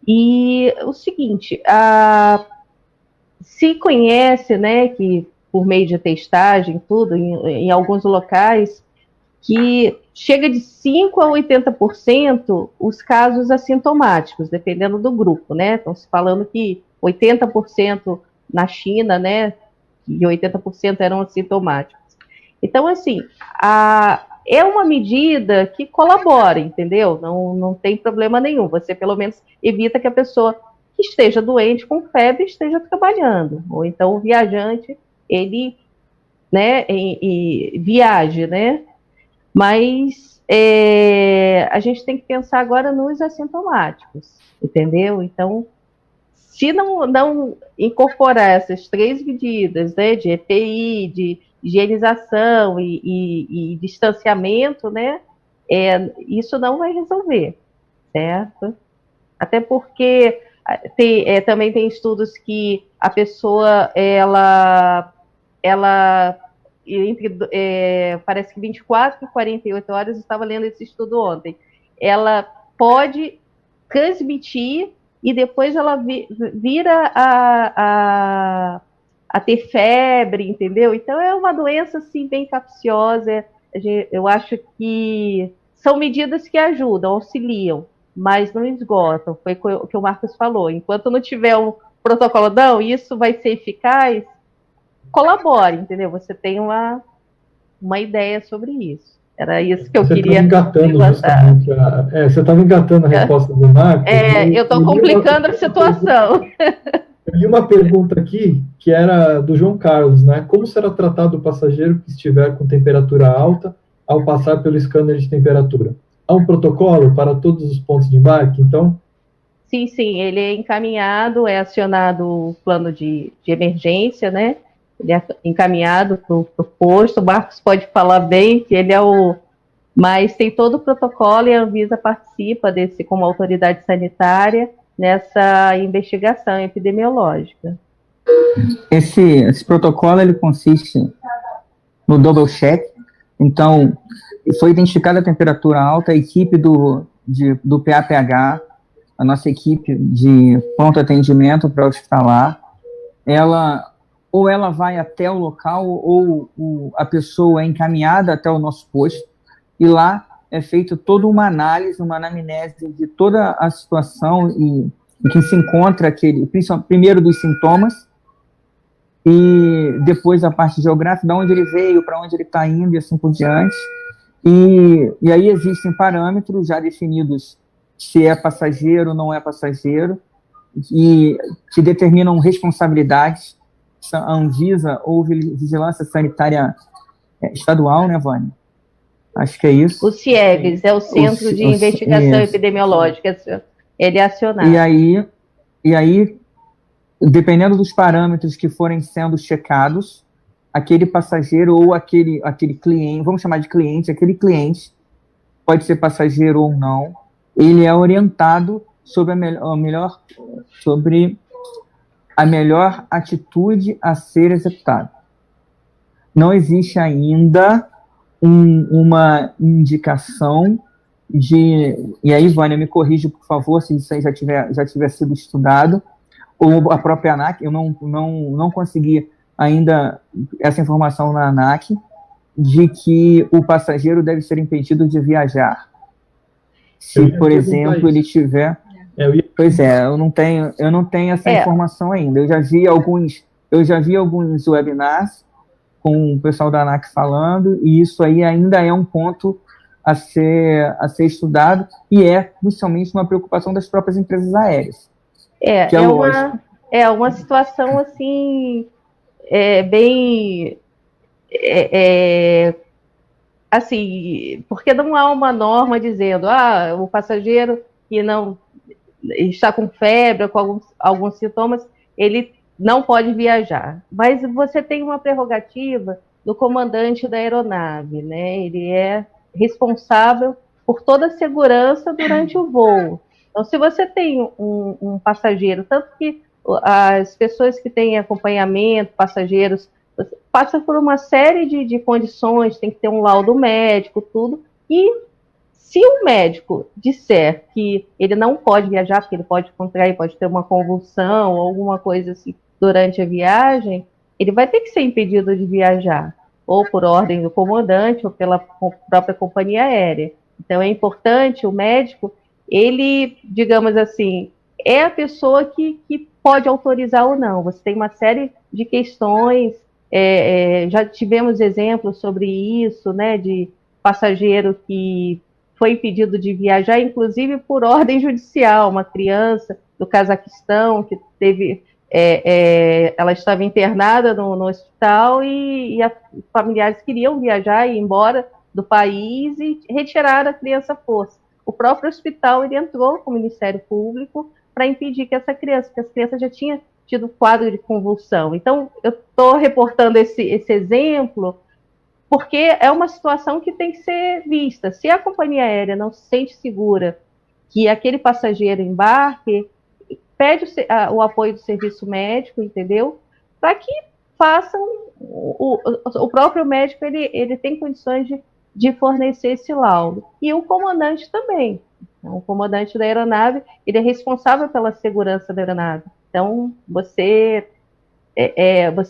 E o seguinte, se conhece, né, que por meio de testagem, tudo, em alguns locais, que chega de 5% a 80% os casos assintomáticos, dependendo do grupo, né? Estão se falando que 80% na China, né? E 80% eram assintomáticos. Então, assim, é uma medida que colabora, entendeu? Não tem problema nenhum. Você, pelo menos, evita que a pessoa que esteja doente, com febre, esteja trabalhando. Ou então o viajante, ele, né, viaje, né? Mas a gente tem que pensar agora nos assintomáticos, entendeu? Então, se não incorporar essas 3 medidas, né, de EPI, de higienização e distanciamento, né, isso não vai resolver, certo? Até porque também tem estudos que a pessoa, parece que 24 e 48 horas, estava lendo esse estudo ontem, ela pode transmitir e depois ela vira a ter febre, entendeu? Então é uma doença assim, bem capciosa. Eu acho que são medidas que ajudam, auxiliam, mas não esgotam. Foi o que o Marcos falou. Enquanto não tiver um protocolo, não, isso vai ser eficaz, colabore, entendeu? Você tem uma ideia sobre isso. Era isso que eu queria levantar. Você estava engatando a resposta do Marcos. Eu estou complicando a situação. Eu li uma pergunta aqui, que era do João Carlos, né? Como será tratado o passageiro que estiver com temperatura alta ao passar pelo scanner de temperatura? Há um protocolo para todos os pontos de embarque, então? Sim, ele é encaminhado, é acionado o plano de emergência, né? Ele é encaminhado para o posto. O Marcos pode falar bem que ele é mas tem todo o protocolo e a Anvisa participa como autoridade sanitária nessa investigação epidemiológica. Esse protocolo, ele consiste no double check. Então, foi identificada a temperatura alta, a equipe do PAPH, a nossa equipe de pronto atendimento para hospitalar, ela vai até o local ou a pessoa é encaminhada até o nosso posto e lá é feita toda uma análise, uma anamnese de toda a situação em que se encontra primeiro dos sintomas e depois a parte geográfica, de onde ele veio, para onde ele está indo e assim por diante. E aí existem parâmetros já definidos se é passageiro ou não é passageiro e que determinam responsabilidades. A Anvisa ou Vigilância Sanitária Estadual, né, Vânia? Acho que é isso. O CIEVES, é o Centro de Investigação Epidemiológica, ele é acionado. E aí, dependendo dos parâmetros que forem sendo checados, aquele passageiro ou aquele cliente, vamos chamar de cliente, aquele cliente, pode ser passageiro ou não, ele é orientado sobre a melhor atitude a ser executada. Não existe ainda uma indicação e aí, Vânia, me corrija, por favor, se isso aí já tiver sido estudado, ou a própria ANAC, eu não consegui ainda essa informação na ANAC, de que o passageiro deve ser impedido de viajar. Se, por exemplo, ele tiver... Pois é, eu não tenho essa informação ainda. Eu já vi alguns webinars com o pessoal da ANAC falando, e isso aí ainda é um ponto a ser estudado, e é, principalmente, uma preocupação das próprias empresas aéreas. Uma situação, assim, bem... assim, porque não há uma norma dizendo, o passageiro que não está com febre, com alguns sintomas, ele não pode viajar. Mas você tem uma prerrogativa do comandante da aeronave, né? Ele é responsável por toda a segurança durante o voo. Então, se você tem um passageiro, tanto que as pessoas que têm acompanhamento, passageiros, passa por uma série de condições, tem que ter um laudo médico, tudo, e se o médico disser que ele não pode viajar, porque ele pode contrair, pode ter uma convulsão ou alguma coisa assim durante a viagem, ele vai ter que ser impedido de viajar, ou por ordem do comandante, ou pela própria companhia aérea. Então, é importante, o médico, ele, digamos assim, é a pessoa que pode autorizar ou não. Você tem uma série de questões, já tivemos exemplos sobre isso, né, de passageiro que foi impedido de viajar, inclusive por ordem judicial, uma criança do Cazaquistão que teve, ela estava internada no hospital e os familiares queriam viajar e ir embora do país e retirar a criança à força. O próprio hospital ele entrou com o Ministério Público para impedir que essa criança, porque as crianças já tinham tido quadro de convulsão. Então, eu estou reportando esse exemplo porque é uma situação que tem que ser vista. Se a companhia aérea não se sente segura que aquele passageiro embarque, pede o apoio do serviço médico, entendeu? Para que façam, o próprio médico ele tem condições de fornecer esse laudo. E o comandante também. Então, o comandante da aeronave, ele é responsável pela segurança da aeronave. Então, você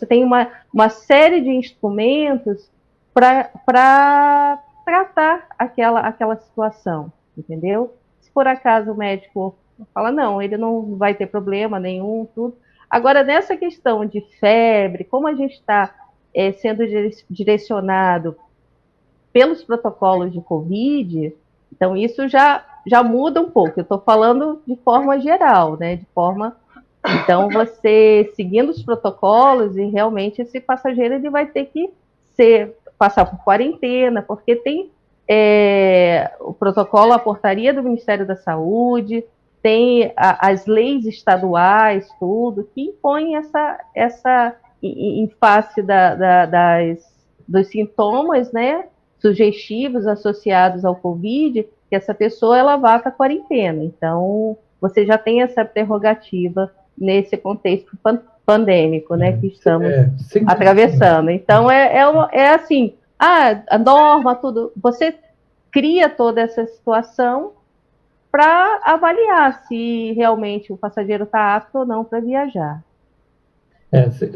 tem uma série de instrumentos para tratar aquela situação, entendeu? Se por acaso o médico fala, não, ele não vai ter problema nenhum, tudo. Agora, nessa questão de febre, como a gente está sendo direcionado pelos protocolos de Covid, então isso já muda um pouco. Eu estou falando de forma geral, né? Então, você seguindo os protocolos e realmente esse passageiro ele vai ter que passar por quarentena, porque tem o protocolo, a portaria do Ministério da Saúde, tem as leis estaduais, tudo, que impõem essa em face dos sintomas, né, sugestivos associados ao Covid, que essa pessoa ela vá para a quarentena. Então, você já tem essa prerrogativa nesse contexto pandêmico, né, que estamos atravessando. Então, é assim, a norma, tudo, você cria toda essa situação para avaliar se realmente o passageiro está apto ou não para viajar.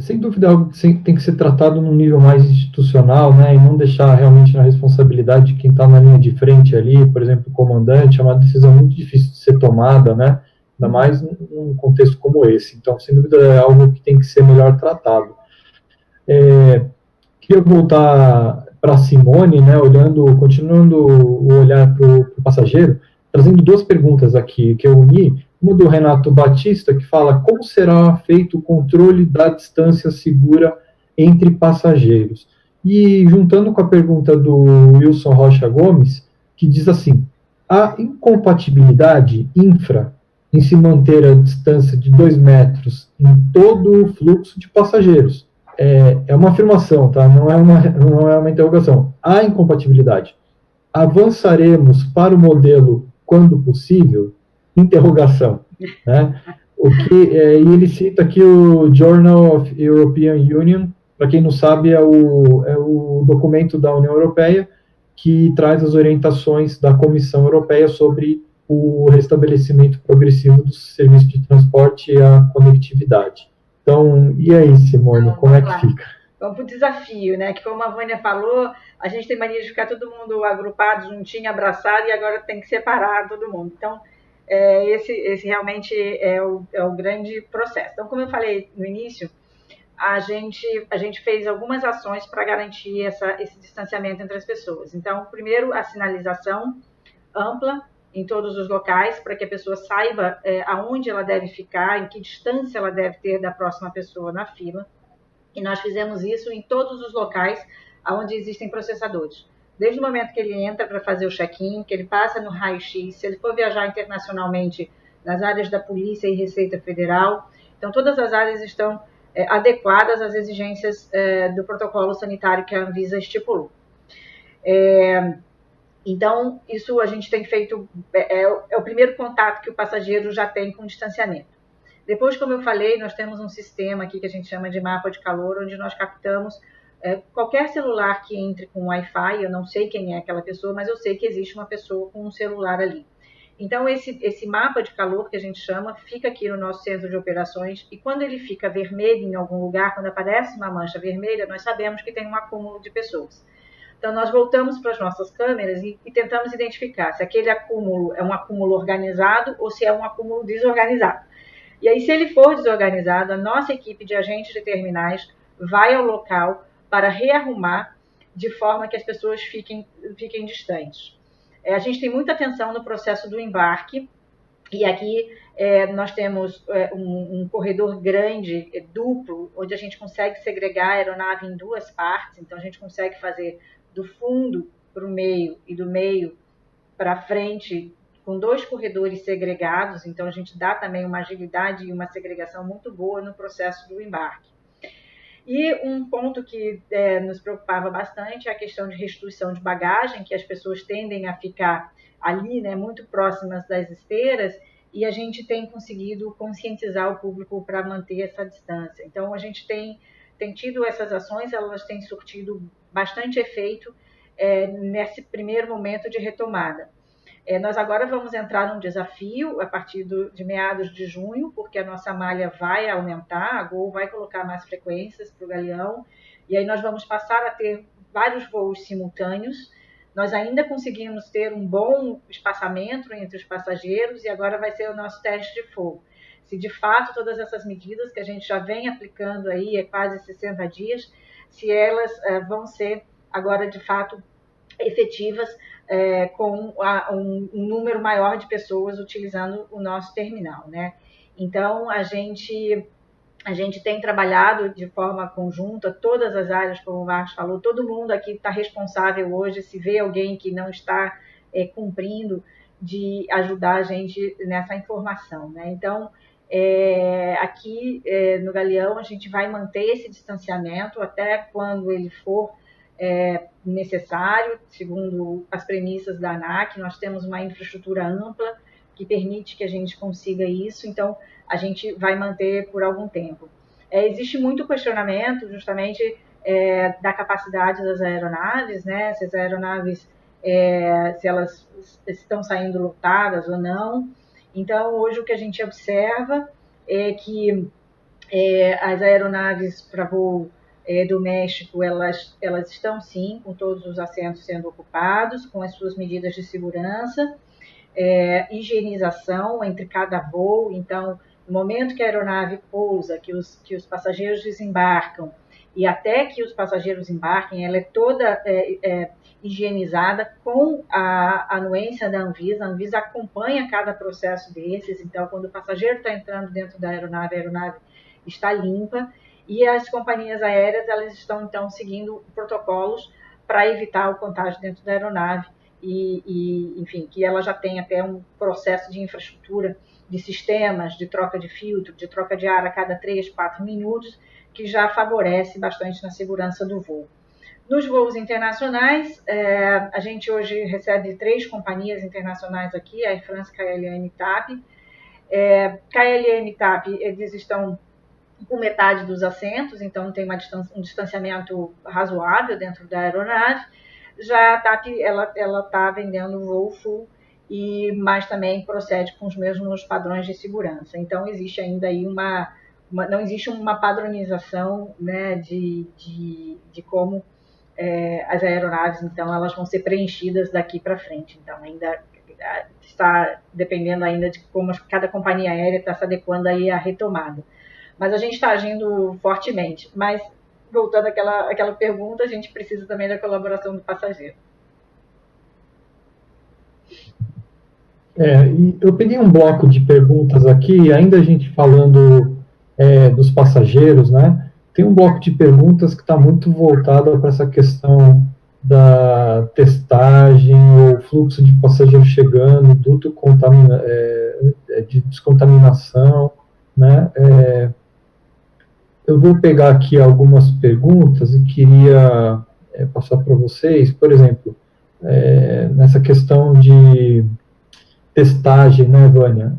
Sem dúvida, é algo que tem que ser tratado num nível mais institucional, né, e não deixar realmente na responsabilidade de quem está na linha de frente ali, por exemplo, o comandante. É uma decisão muito difícil de ser tomada, né, ainda mais num contexto como esse. Então, sem dúvida, é algo que tem que ser melhor tratado. Queria voltar para a Simone, né, continuando o olhar para o passageiro, trazendo duas perguntas aqui que eu uni. Uma do Renato Batista, que fala como será feito o controle da distância segura entre passageiros. E juntando com a pergunta do Wilson Rocha Gomes, que diz assim: a incompatibilidade infra em se manter a distância de 2 metros em todo o fluxo de passageiros. É uma afirmação, tá? Não é uma interrogação. Há incompatibilidade. Avançaremos para o modelo quando possível? Interrogação. Né? E ele cita aqui o Journal of European Union, para quem não sabe, é o documento da União Europeia que traz as orientações da Comissão Europeia sobre o restabelecimento progressivo do serviço de transporte e a conectividade. Então, e aí, Simone, como é que fica? Vamos para o desafio, né? Que como a Vânia falou, a gente tem mania de ficar todo mundo agrupado, juntinho, abraçado, e agora tem que separar todo mundo. Então, esse realmente é o grande processo. Então, como eu falei no início, a gente fez algumas ações para garantir esse distanciamento entre as pessoas. Então, primeiro, a sinalização ampla em todos os locais, para que a pessoa saiba aonde ela deve ficar, em que distância ela deve ter da próxima pessoa na fila. E nós fizemos isso em todos os locais onde existem processadores. Desde o momento que ele entra para fazer o check-in, que ele passa no raio-x, se ele for viajar internacionalmente, nas áreas da Polícia e Receita Federal. Então, todas as áreas estão adequadas às exigências do protocolo sanitário que a Anvisa estipulou. Então, isso a gente tem feito, é o primeiro contato que o passageiro já tem com o distanciamento. Depois, como eu falei, nós temos um sistema aqui que a gente chama de mapa de calor, onde nós captamos qualquer celular que entre com Wi-Fi. Eu não sei quem é aquela pessoa, mas eu sei que existe uma pessoa com um celular ali. Então, esse mapa de calor que a gente chama, fica aqui no nosso centro de operações, e quando ele fica vermelho em algum lugar, quando aparece uma mancha vermelha, nós sabemos que tem um acúmulo de pessoas. Então, nós voltamos para as nossas câmeras e tentamos identificar se aquele acúmulo é um acúmulo organizado ou se é um acúmulo desorganizado. E aí, se ele for desorganizado, a nossa equipe de agentes de terminais vai ao local para rearrumar de forma que as pessoas fiquem distantes. A gente tem muita atenção no processo do embarque, e aqui nós temos um corredor grande, duplo, onde a gente consegue segregar a aeronave em duas partes. Então, a gente consegue fazer do fundo para o meio e do meio para frente, com 2 corredores segregados. Então, a gente dá também uma agilidade e uma segregação muito boa no processo do embarque. E um ponto que nos preocupava bastante é a questão de restituição de bagagem, que as pessoas tendem a ficar ali, né, muito próximas das esteiras, e a gente tem conseguido conscientizar o público para manter essa distância. Então, a gente tem tido essas ações, elas têm surtido bastante efeito nesse primeiro momento de retomada. Nós agora vamos entrar num desafio a partir de meados de junho, porque a nossa malha vai aumentar, a Gol vai colocar mais frequências para o Galeão, e aí nós vamos passar a ter vários voos simultâneos. Nós ainda conseguimos ter um bom espaçamento entre os passageiros, e agora vai ser o nosso teste de fogo. Se de fato todas essas medidas que a gente já vem aplicando aí há quase 60 dias, se elas vão ser agora de fato efetivas, com um número maior de pessoas utilizando o nosso terminal, né? Então, a gente tem trabalhado de forma conjunta, todas as áreas, como o Marcos falou, todo mundo aqui está responsável hoje, se vê alguém que não está cumprindo, de ajudar a gente nessa informação, né? Então, aqui no Galeão, a gente vai manter esse distanciamento até quando ele for necessário, segundo as premissas da ANAC. Nós temos uma infraestrutura ampla que permite que a gente consiga isso, então a gente vai manter por algum tempo. Existe muito questionamento justamente da capacidade das aeronaves, né? Se as aeronaves, se elas estão saindo lotadas ou não. Então, hoje o que a gente observa é que as aeronaves para voo doméstico, elas estão sim com todos os assentos sendo ocupados, com as suas medidas de segurança, higienização entre cada voo. Então, no momento que a aeronave pousa, que os passageiros desembarcam, e até que os passageiros embarquem, ela é toda higienizada com a anuência da Anvisa. A Anvisa acompanha cada processo desses. Então, quando o passageiro está entrando dentro da aeronave, a aeronave está limpa. E as companhias aéreas, elas estão, então, seguindo protocolos para evitar o contágio dentro da aeronave enfim, que ela já tem até um processo de infraestrutura, de sistemas, de troca de filtro, de troca de ar a cada 3, 4 minutos, que já favorece bastante na segurança do voo. Nos voos internacionais, a gente hoje recebe 3 companhias internacionais aqui, a Air France, KLM e TAP. KLM e TAP, eles estão com metade dos assentos, então tem um distanciamento razoável dentro da aeronave. Já a TAP, ela está vendendo voo full, mas também procede com os mesmos padrões de segurança. Então, existe ainda aí não existe uma padronização, né, de como as aeronaves, então, elas vão ser preenchidas daqui para frente. Então, ainda está dependendo ainda de como cada companhia aérea está se adequando aí à retomada. Mas a gente está agindo fortemente. Mas, voltando àquela pergunta, a gente precisa também da colaboração do passageiro. E eu peguei um bloco de perguntas aqui, ainda a gente falando dos passageiros, né? Tem um bloco de perguntas que está muito voltado para essa questão da testagem, o fluxo de passageiros chegando, duto de descontaminação, né? Eu vou pegar aqui algumas perguntas e queria passar para vocês. Por exemplo, nessa questão de testagem, né, Vânia?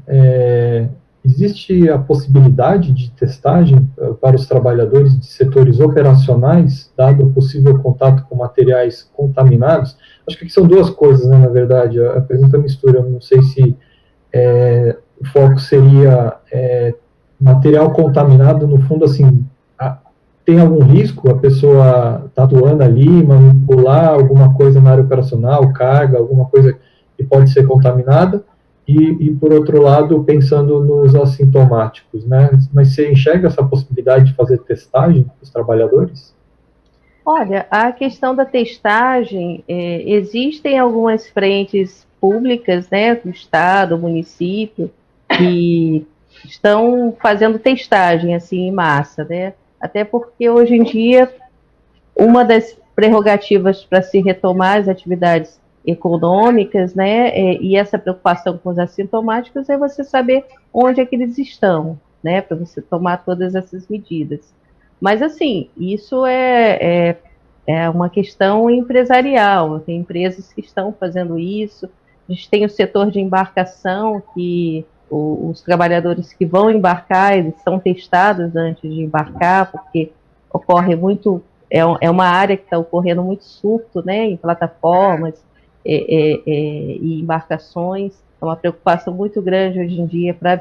Existe a possibilidade de testagem para os trabalhadores de setores operacionais, dado o possível contato com materiais contaminados? Acho que aqui são duas coisas, né, na verdade. A pergunta mistura, eu não sei se o foco seria material contaminado, no fundo, assim, tem algum risco a pessoa está atuando ali, manipular alguma coisa na área operacional, carga, alguma coisa que pode ser contaminada, e por outro lado, pensando nos assintomáticos, né? Mas você enxerga essa possibilidade de fazer testagem para os trabalhadores? Olha, a questão da testagem, existem algumas frentes públicas, né, do Estado, do município, que estão fazendo testagem, assim, em massa, né? Até porque, hoje em dia, uma das prerrogativas para se retomar as atividades econômicas, né, e essa preocupação com os assintomáticos é você saber onde é que eles estão, né, para você tomar todas essas medidas. Mas, assim, isso é uma questão empresarial, tem empresas que estão fazendo isso, a gente tem o setor de embarcação, que os trabalhadores que vão embarcar, eles são testados antes de embarcar, porque ocorre muito, é uma área que está ocorrendo muito surto, né, em plataformas e embarcações, é uma preocupação muito grande hoje em dia para a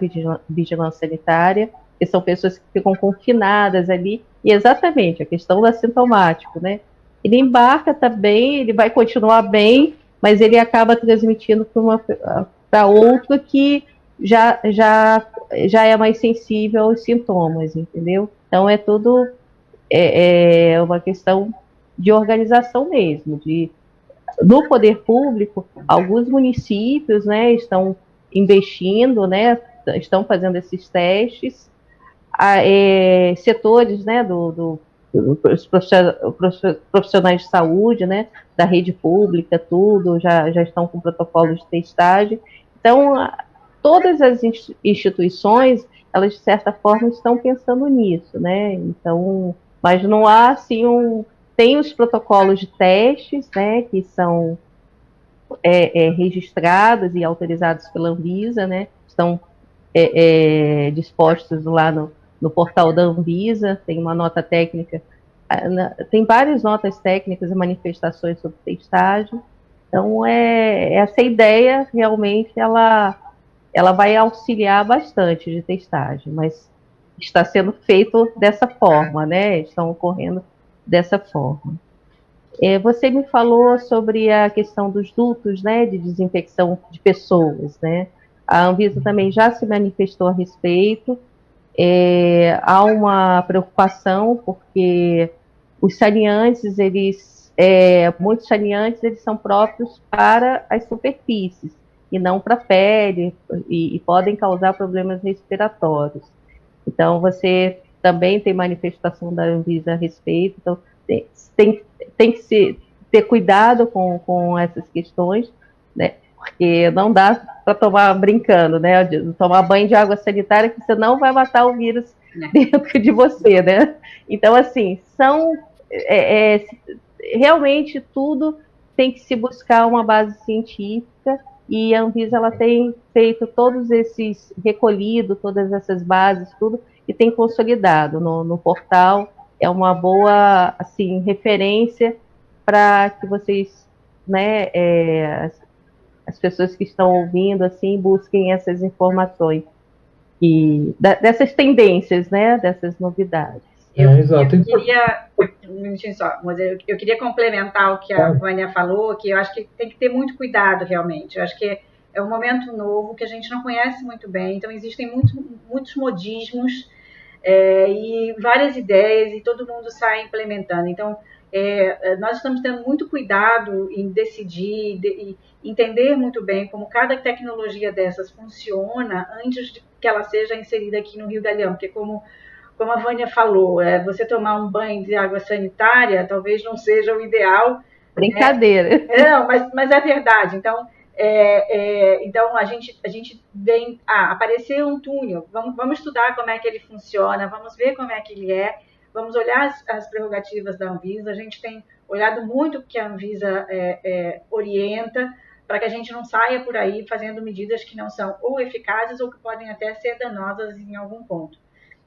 vigilância sanitária, que são pessoas que ficam confinadas ali, e exatamente a questão do assintomático, né, ele embarca, tá bem, ele vai continuar bem, mas ele acaba transmitindo para outra que já é mais sensível aos sintomas, entendeu? Então é tudo uma questão de organização mesmo, no poder público, alguns municípios, né, estão investindo, né, estão fazendo esses testes, setores, né, os profissionais de saúde, né, da rede pública, tudo, já estão com protocolos de testagem. Então, todas as instituições, elas, de certa forma, estão pensando nisso, né? Então, mas não há, assim, tem os protocolos de testes, né, que são registrados e autorizados pela Anvisa, né, estão dispostos lá no portal da Anvisa, tem uma nota técnica, tem várias notas técnicas e manifestações sobre testagem. Então, essa ideia, realmente, ela vai auxiliar bastante de testagem, mas está sendo feito dessa forma, né? Estão ocorrendo dessa forma. Você me falou sobre a questão dos dutos, né, de desinfecção de pessoas, né? A Anvisa também já se manifestou a respeito. Há uma preocupação porque os saneantes, muitos saneantes, eles são próprios para as superfícies e não para a pele e podem causar problemas respiratórios. Então, você também tem manifestação da Anvisa a respeito. Então, tem que ter cuidado com essas questões, né? Porque não dá para tomar brincando, né? Tomar banho de água sanitária, que você não vai matar o vírus dentro de você, né? Então, assim, realmente tudo tem que se buscar uma base científica, e a Anvisa, ela tem feito todos esses, recolhido todas essas bases, tudo, e tem consolidado no portal. É uma boa, assim, referência para que vocês, né, as pessoas que estão ouvindo, assim, busquem essas informações dessas tendências, né, dessas novidades. Exato. Eu queria complementar o que a Vânia falou, que eu acho que tem que ter muito cuidado, realmente. Eu acho que é um momento novo que a gente não conhece muito bem, então existem muitos modismos e várias ideias, e todo mundo sai implementando. Então, nós estamos tendo muito cuidado em decidir e entender muito bem como cada tecnologia dessas funciona antes de que ela seja inserida aqui no Rio Galeão, porque como a Vânia falou, você tomar um banho de água sanitária talvez não seja o ideal. Brincadeira. Mas é verdade. Então, então a gente vem, apareceu um túnel, vamos estudar como é que ele funciona, vamos ver como é que ele vamos olhar as prerrogativas da Anvisa. A gente tem olhado muito o que a Anvisa orienta, para que a gente não saia por aí fazendo medidas que não são ou eficazes ou que podem até ser danosas em algum ponto.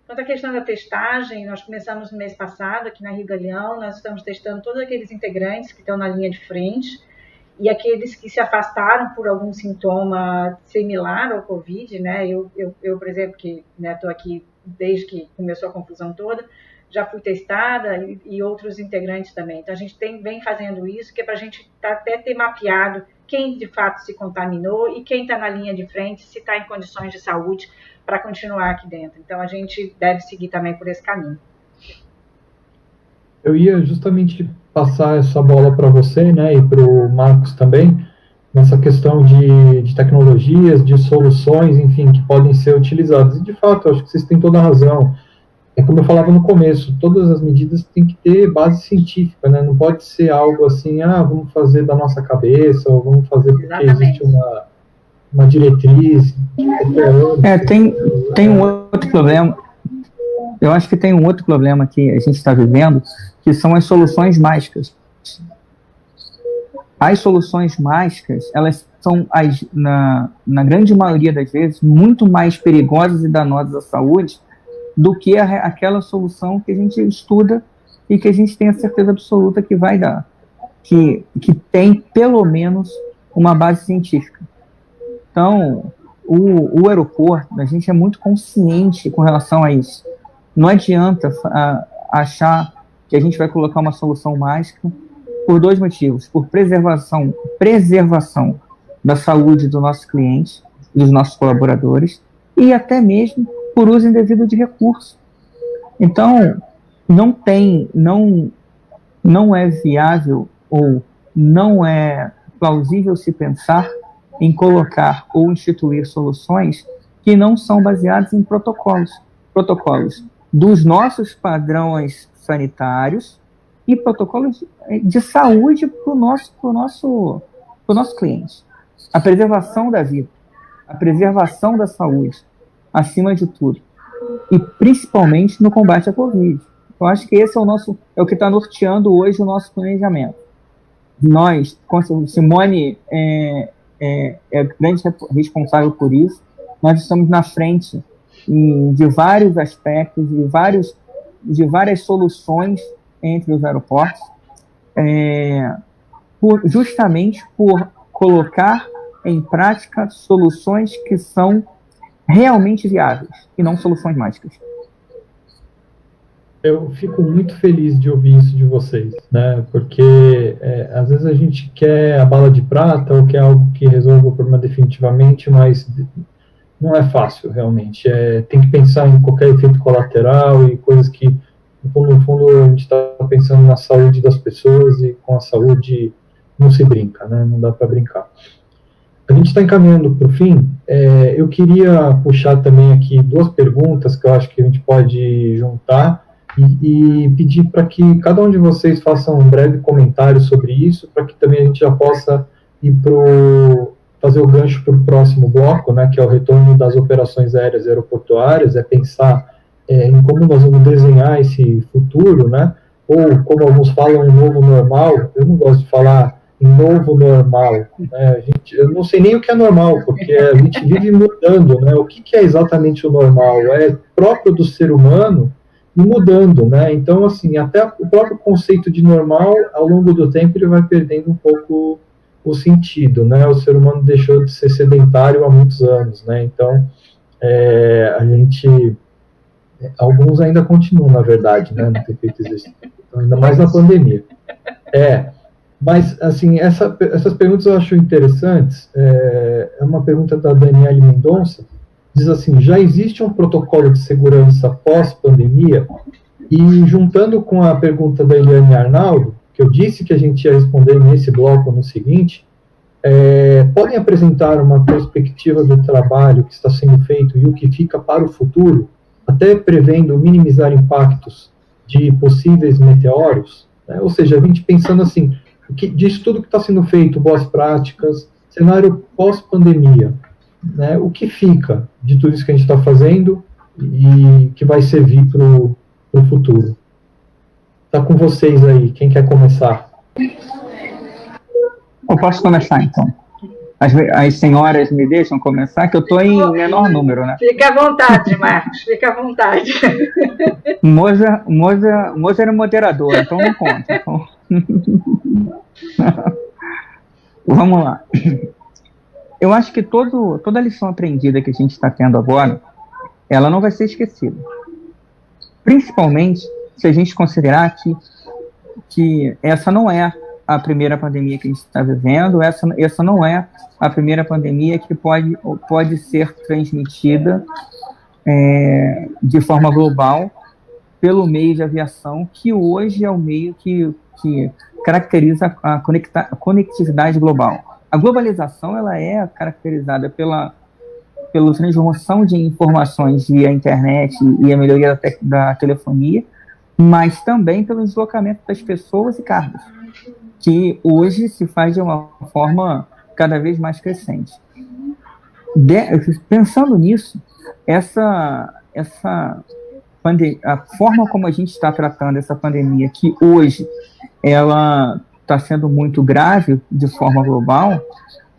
Quanto à questão da testagem, nós começamos no mês passado aqui na Rio Galeão, nós estamos testando todos aqueles integrantes que estão na linha de frente, e aqueles que se afastaram por algum sintoma similar ao Covid, né? Eu por exemplo, que estou aqui desde que começou a confusão toda, já fui testada e outros integrantes também. Então, a gente vem fazendo isso, que é para a gente até ter mapeado quem de fato se contaminou e quem está na linha de frente, se está em condições de saúde para continuar aqui dentro. Então, a gente deve seguir também por esse caminho. Eu ia justamente passar essa bola para você, né, e para o Marcos também, nessa questão de tecnologias, de soluções, enfim, que podem ser utilizadas. E, de fato, eu acho que vocês têm toda a razão. É como eu falava no começo, todas as medidas têm que ter base científica, né? Não pode ser algo assim, vamos fazer da nossa cabeça, ou vamos fazer porque existe uma diretriz. Tem um outro problema. Eu acho que tem um outro problema que a gente está vivendo, que são as soluções mágicas. As soluções mágicas, elas são, na grande maioria das vezes, muito mais perigosas e danosas à saúde do que aquela solução que a gente estuda e que a gente tem a certeza absoluta que vai dar, que tem pelo menos uma base científica. Então, o aeroporto, a gente é muito consciente com relação a isso. Não adianta achar que a gente vai colocar uma solução mágica por dois motivos: por preservação da saúde do nosso cliente, dos nossos colaboradores, e até mesmo por uso indevido de recursos. Então, não é viável ou não é plausível se pensar em colocar ou instituir soluções que não são baseadas em protocolos dos nossos padrões sanitários e protocolos de saúde para o nosso cliente. A preservação da vida, a preservação da saúde, acima de tudo, e principalmente no combate à Covid. Eu acho que esse é o que está norteando hoje o nosso planejamento. Nós, Simone é grande responsável por isso, nós estamos na frente de vários aspectos, de várias soluções entre os aeroportos, justamente por colocar em prática soluções que são realmente viáveis e não soluções mágicas. Eu fico muito feliz de ouvir isso de vocês, né? Porque às vezes a gente quer a bala de prata ou quer algo que resolva o problema definitivamente, mas não é fácil, realmente. Tem que pensar em qualquer efeito colateral e coisas que, no fundo, a gente está pensando na saúde das pessoas, e com a saúde não se brinca, né? Não dá para brincar. A gente está encaminhando para o fim. Eu queria puxar também aqui duas perguntas que eu acho que a gente pode juntar e pedir para que cada um de vocês faça um breve comentário sobre isso, para que também a gente já possa ir fazer o gancho para o próximo bloco, né, que é o retorno das operações aéreas e aeroportuárias, pensar em como nós vamos desenhar esse futuro, né, ou como alguns falam, um novo normal. Eu não gosto de falar em novo normal, né? Eu não sei nem o que é normal, porque a gente vive mudando, né? O que é exatamente o normal? É próprio do ser humano e mudando, né? Então, assim, até o próprio conceito de normal, ao longo do tempo, ele vai perdendo um pouco o sentido, né? O ser humano deixou de ser sedentário há muitos anos, né? Então, alguns ainda continuam, na verdade, né? Não ter feito exercício, então, ainda mais na pandemia. Mas, assim, essas perguntas eu acho interessantes. É uma pergunta da Daniele Mendonça, diz assim: já existe um protocolo de segurança pós-pandemia? E juntando com a pergunta da Eliane Arnaldo, que eu disse que a gente ia responder nesse bloco no seguinte, podem apresentar uma perspectiva do trabalho que está sendo feito e o que fica para o futuro, até prevendo minimizar impactos de possíveis meteoros? Ou seja, a gente pensando assim, disso tudo que está sendo feito, boas práticas, cenário pós-pandemia, né, o que fica de tudo isso que a gente está fazendo e que vai servir para o futuro? Está com vocês aí, quem quer começar? Eu posso começar, então. As senhoras me deixam começar, que eu estou em menor número, né? Fica à vontade, Marcos, fica à vontade. Moza era moderador, então não conta. Então... Vamos lá. Eu acho que toda a lição aprendida que a gente está tendo agora, ela não vai ser esquecida. Principalmente se a gente considerar que essa não é a primeira pandemia que a gente está vivendo, essa não é a primeira pandemia que pode ser transmitida de forma global pelo meio de aviação, que hoje é o meio que caracteriza a conectividade global. A globalização ela é caracterizada pela transformação de informações via internet e a melhoria da telefonia, mas também pelo deslocamento das pessoas e cargas, que hoje se faz de uma forma cada vez mais crescente. Pensando nisso, a forma como a gente está tratando essa pandemia, que hoje ela está sendo muito grave de forma global,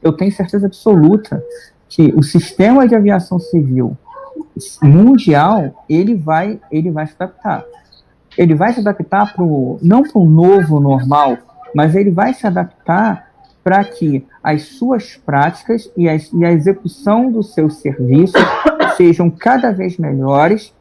eu tenho certeza absoluta que o sistema de aviação civil mundial ele vai se adaptar. Ele vai se adaptar não para o novo normal, mas ele vai se adaptar para que as suas práticas e a execução dos seus serviços sejam cada vez melhores,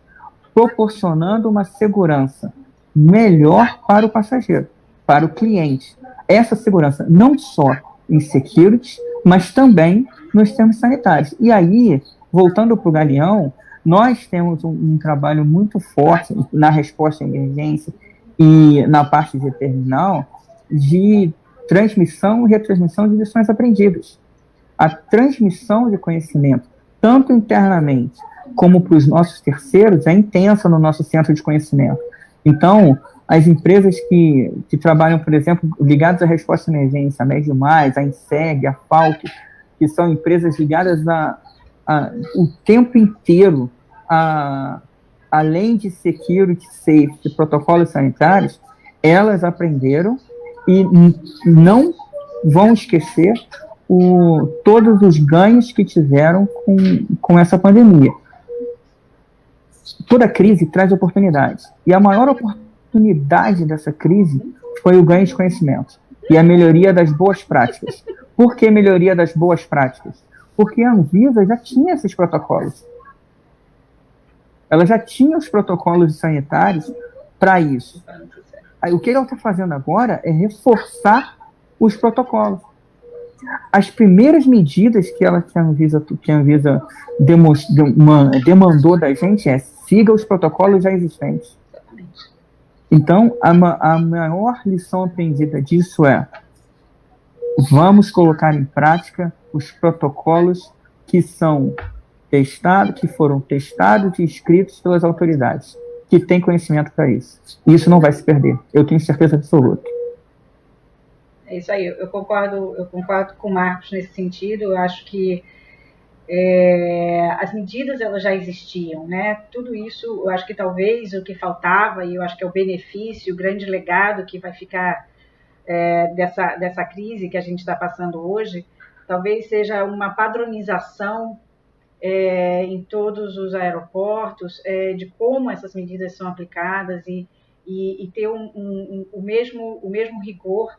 proporcionando uma segurança melhor para o passageiro, para o cliente. Essa segurança não só em security, mas também nos termos sanitários. E aí, voltando para o Galeão, nós temos um trabalho muito forte na resposta à emergência e na parte de terminal de transmissão e retransmissão de lições aprendidas. A transmissão de conhecimento, tanto internamente como para os nossos terceiros, é intensa no nosso centro de conhecimento. Então, as empresas que trabalham, por exemplo, ligadas à resposta à emergência, a Médio Mais, a INSEG, a FALC, que são empresas ligadas o tempo inteiro, além de security, safety, protocolos sanitários, elas aprenderam e não vão esquecer todos os ganhos que tiveram com essa pandemia. Toda crise traz oportunidades. E a maior oportunidade dessa crise foi o ganho de conhecimento e a melhoria das boas práticas. Por que melhoria das boas práticas? Porque a Anvisa já tinha esses protocolos. Ela já tinha os protocolos sanitários para isso. Aí, o que ela está fazendo agora é reforçar os protocolos. As primeiras medidas que a Anvisa demandou da gente siga os protocolos já existentes. Então, a maior lição aprendida disso vamos colocar em prática os protocolos que foram testados e escritos pelas autoridades, que têm conhecimento para isso. E isso não vai se perder, eu tenho certeza absoluta. É isso aí, eu concordo com o Marcos nesse sentido. Eu acho que as medidas elas já existiam, né? Tudo isso, eu acho que talvez o que faltava, e eu acho que é o benefício, o grande legado que vai ficar dessa crise que a gente está passando hoje, talvez seja uma padronização em todos os aeroportos de como essas medidas são aplicadas e ter o mesmo rigor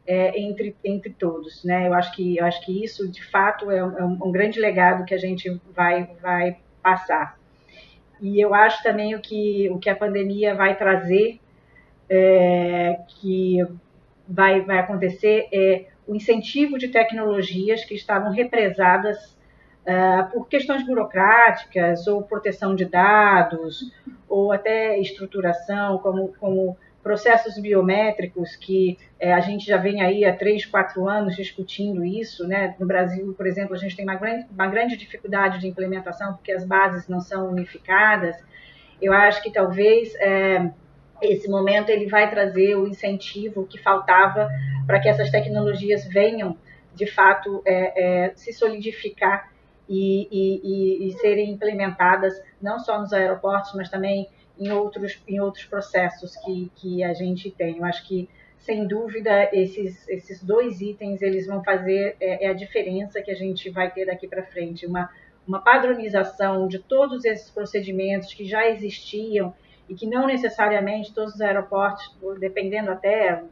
entre todos, né? Eu acho que isso, de fato, é um grande legado que a gente vai passar. E eu acho também o que a pandemia vai trazer, que vai acontecer, o incentivo de tecnologias que estavam represadas por questões burocráticas, ou proteção de dados, ou até estruturação, como processos biométricos, que a gente já vem aí há 3, 4 anos discutindo isso, né? No Brasil, por exemplo, a gente tem uma grande dificuldade de implementação, porque as bases não são unificadas. Eu acho que talvez esse momento ele vai trazer o incentivo que faltava para que essas tecnologias venham, de fato, se solidificar e serem implementadas não só nos aeroportos, mas também em outros processos que a gente tem. Eu acho que, sem dúvida, esses 2 itens eles vão fazer a diferença que a gente vai ter daqui para frente. Uma padronização de todos esses procedimentos que já existiam e que não necessariamente todos os aeroportos, dependendo até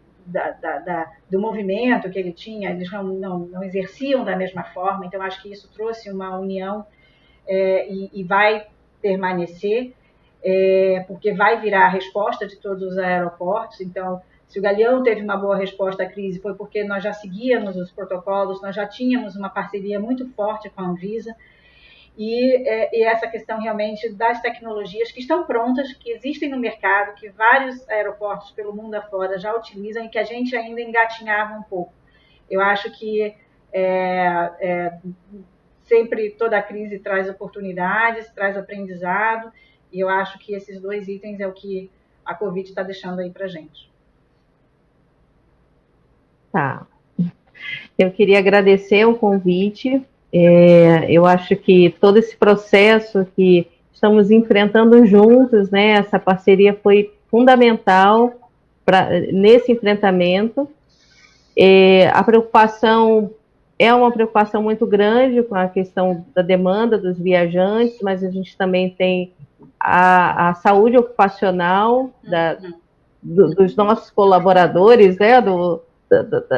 do movimento que ele tinha, eles não exerciam da mesma forma, então acho que isso trouxe uma união e vai permanecer, porque vai virar a resposta de todos os aeroportos. Então, se o Galeão teve uma boa resposta à crise, foi porque nós já seguíamos os protocolos, nós já tínhamos uma parceria muito forte com a Anvisa, e essa questão realmente das tecnologias que estão prontas, que existem no mercado, que vários aeroportos pelo mundo afora já utilizam e que a gente ainda engatinhava um pouco. Eu acho que sempre toda a crise traz oportunidades, traz aprendizado, e eu acho que esses 2 itens é o que a Covid está deixando aí para a gente. Tá. Eu queria agradecer o convite. Eu acho que todo esse processo que estamos enfrentando juntos, né, essa parceria foi fundamental nesse enfrentamento. A preocupação é uma preocupação muito grande com a questão da demanda dos viajantes, mas a gente também tem a saúde ocupacional dos nossos colaboradores, né,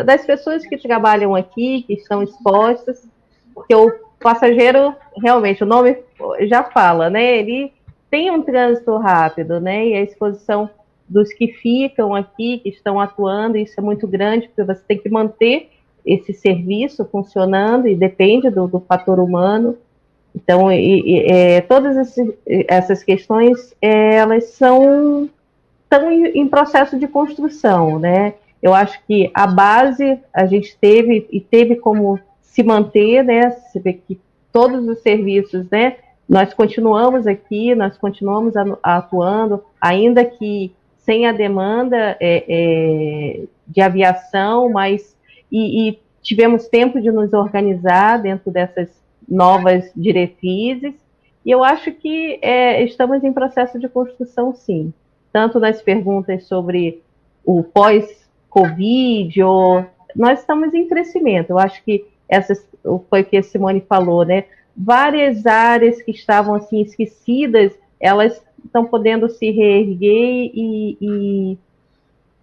das pessoas que trabalham aqui, que estão expostas, porque o passageiro, realmente, o nome já fala, né, ele tem um trânsito rápido, né, e a exposição dos que ficam aqui, que estão atuando, isso é muito grande, porque você tem que manter esse serviço funcionando e depende do fator humano. Então, todas essas questões, elas estão em processo de construção, né? Eu acho que a base a gente teve como se manter, né? Você vê que todos os serviços, né? Nós continuamos aqui, nós continuamos atuando, ainda que sem a demanda de aviação, mas e tivemos tempo de nos organizar dentro dessas novas diretrizes, e eu acho que estamos em processo de construção, sim, tanto nas perguntas sobre o pós-Covid, nós estamos em crescimento. Eu acho que foi o que a Simone falou, né? Várias áreas que estavam assim esquecidas, elas estão podendo se reerguer e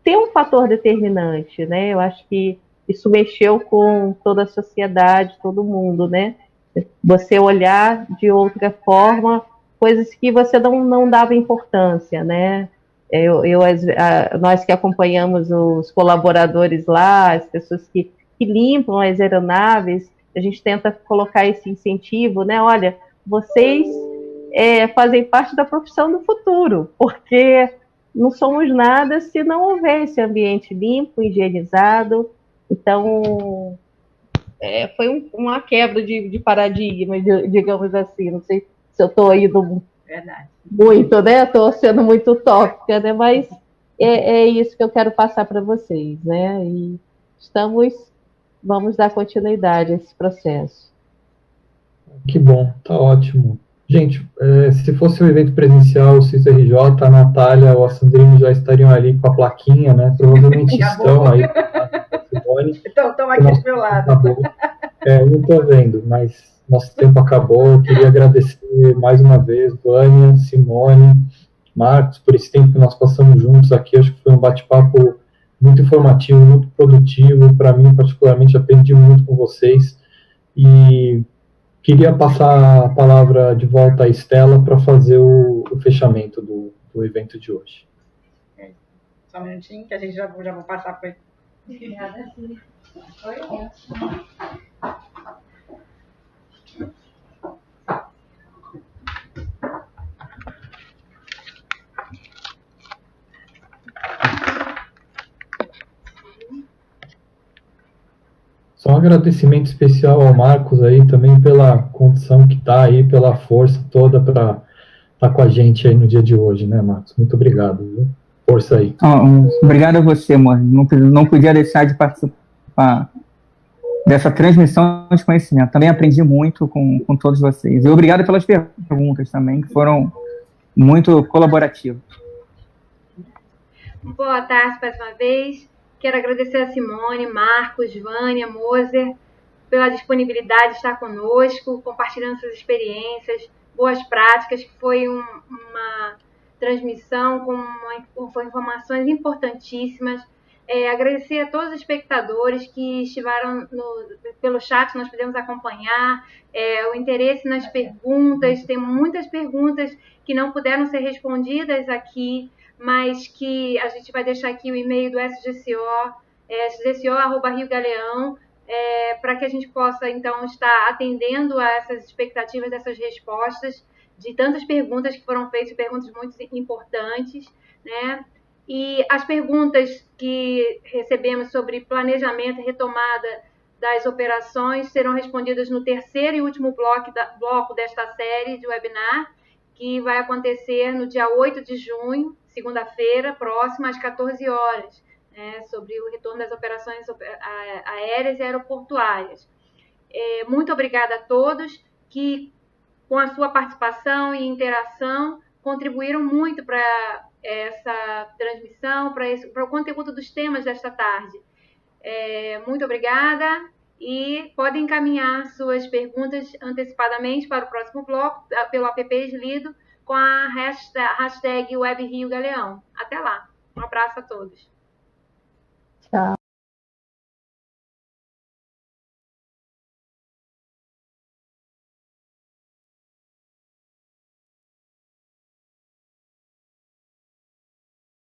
tem um fator determinante, né? Eu acho que isso mexeu com toda a sociedade, todo mundo, né? Você olhar de outra forma coisas que você não dava importância, né? Nós que acompanhamos os colaboradores lá, as pessoas que limpam as aeronaves, a gente tenta colocar esse incentivo, né? Olha, vocês fazem parte da profissão do futuro, porque não somos nada se não houver esse ambiente limpo, higienizado. Então, foi uma quebra de paradigma, digamos assim. Não sei se eu estou indo muito, né? Estou sendo muito utópica, né? Mas é isso que eu quero passar para vocês, né? E vamos dar continuidade a esse processo. Que bom, tá ótimo. Gente, se fosse um evento presencial, o CISRJ, a Natália ou a Sandrine já estariam ali com a plaquinha, né? Provavelmente estão aí. Estão aqui do meu lado. Não estou vendo, mas nosso tempo acabou. Eu queria agradecer mais uma vez, Vânia, Simone, Marcos, por esse tempo que nós passamos juntos aqui. Acho que foi um bate-papo muito informativo, muito produtivo. Para mim, particularmente, aprendi muito com vocês. E queria passar a palavra de volta à Estela para fazer o fechamento do evento de hoje. Só um minutinho que a gente já vou passar para ele. Obrigada, sim. Só um agradecimento especial ao Marcos aí também pela condição que está aí, pela força toda para estar com a gente aí no dia de hoje, né, Marcos? Muito obrigado, viu? Força aí. Obrigado a você, amor. Não podia deixar de participar dessa transmissão de conhecimento. Também aprendi muito com todos vocês. E obrigado pelas perguntas também, que foram muito colaborativas. Boa tarde mais uma vez. Quero agradecer a Simone, Marcos, Vânia, Moser, pela disponibilidade de estar conosco, compartilhando suas experiências, boas práticas, que foi uma transmissão com informações importantíssimas Agradecer a todos os espectadores que estiveram pelo chat, nós podemos acompanhar, o interesse nas perguntas, tem muitas perguntas que não puderam ser respondidas aqui, mas que a gente vai deixar aqui o e-mail do SGCO, sgco@riogaleão, para que a gente possa, então, estar atendendo a essas expectativas, dessas respostas, de tantas perguntas que foram feitas, perguntas muito importantes, né? E as perguntas que recebemos sobre planejamento e retomada das operações serão respondidas no terceiro e último bloco desta série de webinar, que vai acontecer no dia 8 de junho, segunda-feira, próxima, às 14 horas, né, sobre o retorno das operações aéreas e aeroportuárias. Muito obrigada a todos que, com a sua participação e interação, contribuíram muito para essa transmissão, para o conteúdo dos temas desta tarde. Muito obrigada e podem encaminhar suas perguntas antecipadamente para o próximo bloco pelo app Slido com a hashtag WebRioGaleão. Até lá. Um abraço a todos. Tchau.